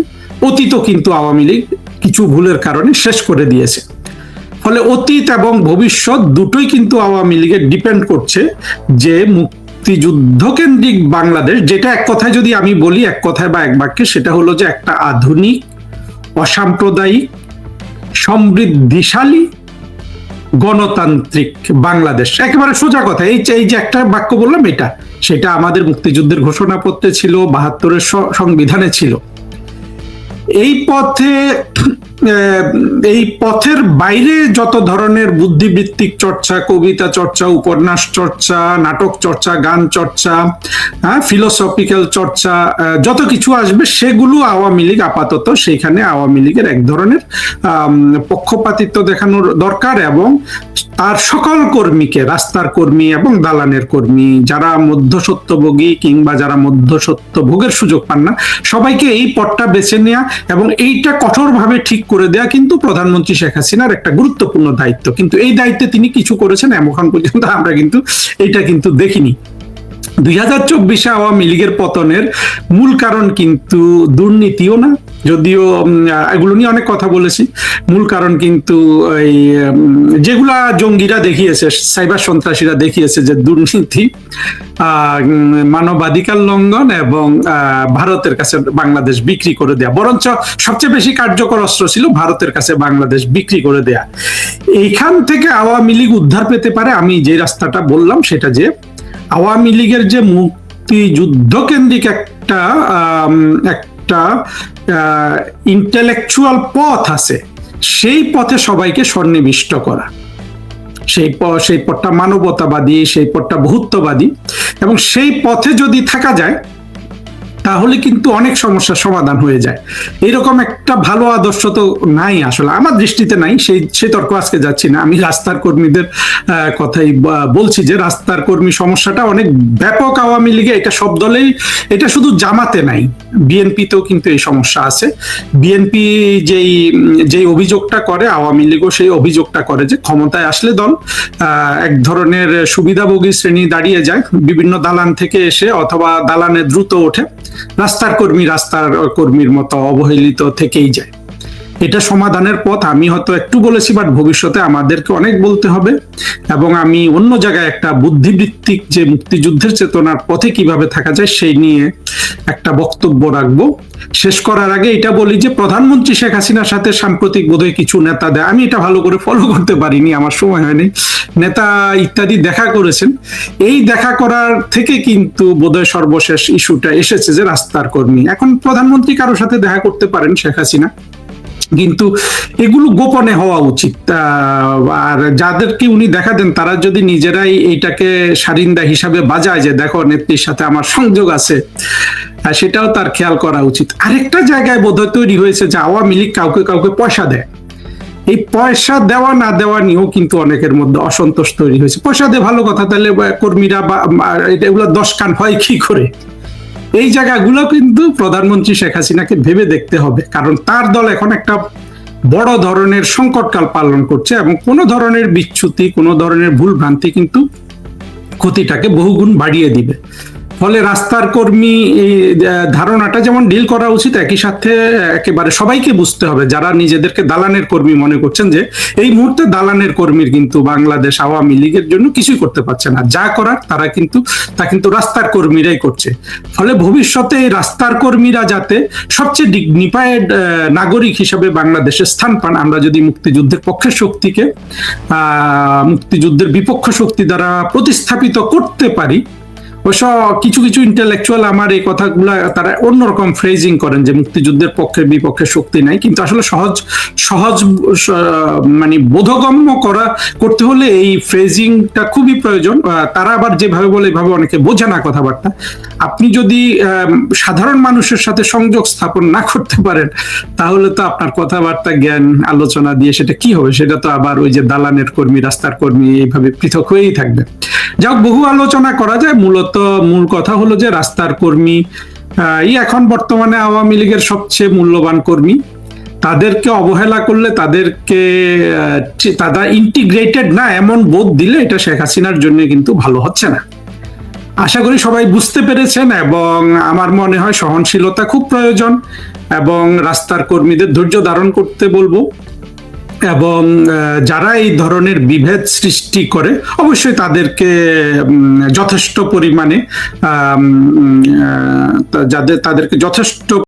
অতীতও কিন্তু আওয়ামী লীগ কিছু ভুলের কারণে শেষ করে দিয়েছে। ফলে অতীত এবং ভবিষ্যৎ দুটোই কিন্তু আওয়ামী লীগের ডিপেন্ড করছে যে মুক্তিযুদ্ধ কেন্দ্রিক বাংলাদেশ, যেটা এক কথায় যদি আমি বলি, এক কথায় বা এক বাক্যে, সেটা হলো যে একটা আধুনিক, অসাম্প্রদায়িক, সমৃদ্ধিশালী, গণতান্ত্রিক বাংলাদেশ। একেবারে সোজা কথা, এই যে একটা বাক্য বললাম, সেটা আমাদের মুক্তিযুদ্ধের ঘোষণাপত্রে ছিল, 72-এর সংবিধানে ছিল। এই পথের বাইরে যত ধরনের বুদ্ধিবৃত্তিক চর্চা, কবিতা চর্চা, উপন্যাস চর্চা, নাটক চর্চা, গান চর্চা, ফিলোসফিক্যাল চর্চা, যত কিছু আসবে সেগুলো আওয়ামী লীগ আপাতত সেইখানে আওয়ামী লীগের এক ধরনের পক্ষপাতিত্ব দেখানোর দরকার, এবং তার সকল কর্মীকে, রাস্তার কর্মী এবং দালানের কর্মী, যারা মধ্যস্বত্বভোগী কিংবা যারা মধ্যস্বত্বভোগের সুযোগ পান না, সবাইকে এই পথটা বেছে নেওয়া এবং এইটা কঠোরভাবে ঠিক করে দেয়া কিন্তু প্রধানমন্ত্রী শেখ হাসিনার একটা গুরুত্বপূর্ণ দায়িত্ব। কিন্তু এই দায়িত্বে তিনি কিছু করেছেন এখন পর্যন্ত আমরা কিন্তু এটা কিন্তু দেখিনি। 2024 আওয়ামী লীগের পতনের মূল কারণ কিন্তু দুর্নীতিও না, যদিও এগুলো নিয়ে অনেক কথা বলেছি। মূল কারণ কিন্তু এই যেগুলা জঙ্গিরা দেখিয়েছে, সাইবার সন্ত্রাসীরা দেখিয়েছে, যে দুর্নীতি, মানবাধিকার লঙ্ঘন এবং ভারতের কাছে বাংলাদেশ বিক্রি করে দেয়া, বরঞ্চ সবচেয়ে বেশি কার্যকর অস্ত্র ছিল ভারতের কাছে বাংলাদেশ বিক্রি করে দেয়া। এইখান থেকে আওয়ামী লীগ উদ্ধার পেতে পারে। আমি যে রাস্তাটা বললাম সেটা যে আওয়ামী লীগের যে মুক্তিযুদ্ধ কেন্দ্রিক একটা ইন্টেলেকচুয়াল পথ আছে, সেই পথে সবাইকে সন্নিবিষ্ট করা, সেই পথটা মানবতাবাদী, সেই পথটা বহুত্ববাদী, এবং সেই পথে যদি থাকা যায় তাহলে কিন্তু অনেক সমস্যার সমাধান হয়ে যায়। এরকম একটা ভালো আদর্শ তো নাই, আসলে আমার দৃষ্টিতে নাই। সেই তর্ক আজকে যাচ্ছি না, আমি রাস্তার কর্মীদের কথাই বলছি যে রাস্তার কর্মী সমস্যাটা অনেক ব্যাপক আওয়ামী লীগে, এটা সব দলেই, এটা শুধু জামাতে নাই, বিএনপিতেও কিন্তু এই সমস্যা আছে। বিএনপি যেই অভিযোগটা করে, আওয়ামী লীগও সেই অভিযোগটা করে যে ক্ষমতায় আসলে দল এক ধরনের সুবিধাভোগী শ্রেণী দাঁড়িয়ে যায়, বিভিন্ন দালান থেকে এসে অথবা দালানে দ্রুত ওঠে, রাস্তার কর্মীর মতো অবহেলিত থেকেই যায়। এটা সমাধানের পথ আমি হয়তো একটু বলেছি, বাট ভবিষ্যতে আমাদেরকে অনেক বলতে হবে, এবং আমি অন্য জায়গায় একটা বুদ্ধিবৃত্তিক যে মুক্তিযুদ্ধের চেতনার পথে কিভাবে থাকা যায় সেই নিয়ে একটা বক্তব্য রাখবো। শেষ করার আগে এটা বলি যে প্রধানমন্ত্রী শেখ হাসিনার সাথে সাম্প্রতিক বোধহয় কিছু নেতা দেয়, আমি এটা ভালো করে ফলো করতে পারিনি, আমার সময় হয়নি, নেতা ইত্যাদি দেখা করেছেন। এই দেখা করার থেকে কিন্তু বোধহয় সর্বশেষ ইস্যুটা এসেছে যে রাস্তার কর্মী। এখন প্রধানমন্ত্রী কারোর সাথে দেখা করতে পারেন শেখ হাসিনা, কিন্তু এগুলো গোপনে হওয়া উচিত। আর যাদেরকে উনি দেখা দেন তারা যদি নিজেরাই এইটাকে সারিন্দা হিসাবে বাজায় যে দেখো নেত্রীর সাথে আমার সংযোগ আছে, সেটাও তার খেয়াল করা উচিত। আরেকটা জায়গায় বোধহয় তৈরি হয়েছে যে আওয়ামী লীগ কাউকে পয়সা দেয়। এই পয়সা দেওয়া না দেওয়া নিয়েও কিন্তু অনেকের মধ্যে অসন্তোষ তৈরি হয়েছে। পয়সা দিয়ে ভালো কথা, তাহলে কর্মীরা বা এগুলো 10 কান হয় কি করে? এই জায়গাগুলো কিন্তু প্রধানমন্ত্রী শেখ হাসিনাকে ভেবে দেখতে হবে, কারণ তার দল এখন একটা বড় ধরনের সংকটকাল পালন করছে, এবং কোনো ধরনের বিচ্যুতি, কোনো ধরনের ভুল ভ্রান্তি কিন্তু ক্ষতিটাকে বহুগুণ বাড়িয়ে দিবে। ফলে রাস্তার কর্মী এই ধারণাটা যেমন ডিল করা উচিত, একই সাথে একেবারে সবাইকে বুঝতে হবে যারা নিজেদেরকে দালানের কর্মী মনে করছেন যে এই মুহূর্তে দালানের কর্মীর কিন্তু বাংলাদেশ আওয়ামী লীগের জন্য কিছুই করতে পারছে না, যা করার তা কিন্তু রাস্তার কর্মীরাই করছে। ফলে ভবিষ্যতে এই রাস্তার কর্মীরা যাতে সবচেয়ে ডিগনিফাইড নাগরিক হিসেবে বাংলাদেশে স্থান পান, আমরা যদি মুক্তিযুদ্ধের পক্ষের শক্তিকে মুক্তিযুদ্ধের বিপক্ষ শক্তি দ্বারা প্রতিস্থাপিত করতে পারি। অবশ্য কিছু ইন্টেলেকচুয়াল আমার এই কথাগুলো তারা অন্যরকম ফ্রেজিং করেন যে মুক্তিযুদ্ধের পক্ষে বিপক্ষে শক্তি নাই, কিন্তু আসলে সহজ মানে বোধগম্য করতে হলে এই ফ্রেজিংটা খুবই প্রয়োজন। তারা আবার যেভাবে বলে এভাবে অনেকে বোঝে না কথাবার্তা। আপনি যদি সাধারণ মানুষের সাথে সংযোগ স্থাপন না করতে পারেন তাহলে তো আপনার কথাবার্তা, জ্ঞান, আলোচনা দিয়ে সেটা কি হবে? সেটা তো আবার ওই যে দালানের কর্মী, রাস্তার কর্মী এইভাবে পৃথক হয়েই থাকবে। যাক, বহু আলোচনা করা যায়, মূল কথা হলো যে রাস্তার কর্মী এখন বর্তমানে আওয়ামী লীগের সবচেয়ে মূল্যবান কর্মী। তাদেরকে অবহেলা করলে, তারা ইন্টিগ্রেটেড না এমন বোধ দিলে এটা শেখ হাসিনার জন্য কিন্তু ভালো হচ্ছে না। আশা করি সবাই বুঝতে পেরেছেন, এবং আমার মনে হয় সহনশীলতা খুব প্রয়োজন, এবং রাস্তার কর্মীদের ধৈর্য ধারণ করতে বলবো, এবং যারা এই ধরনের বিভেদ সৃষ্টি করে অবশ্যই তাদেরকে যথেষ্ট পরিমাণে তাদেরকে যথেষ্ট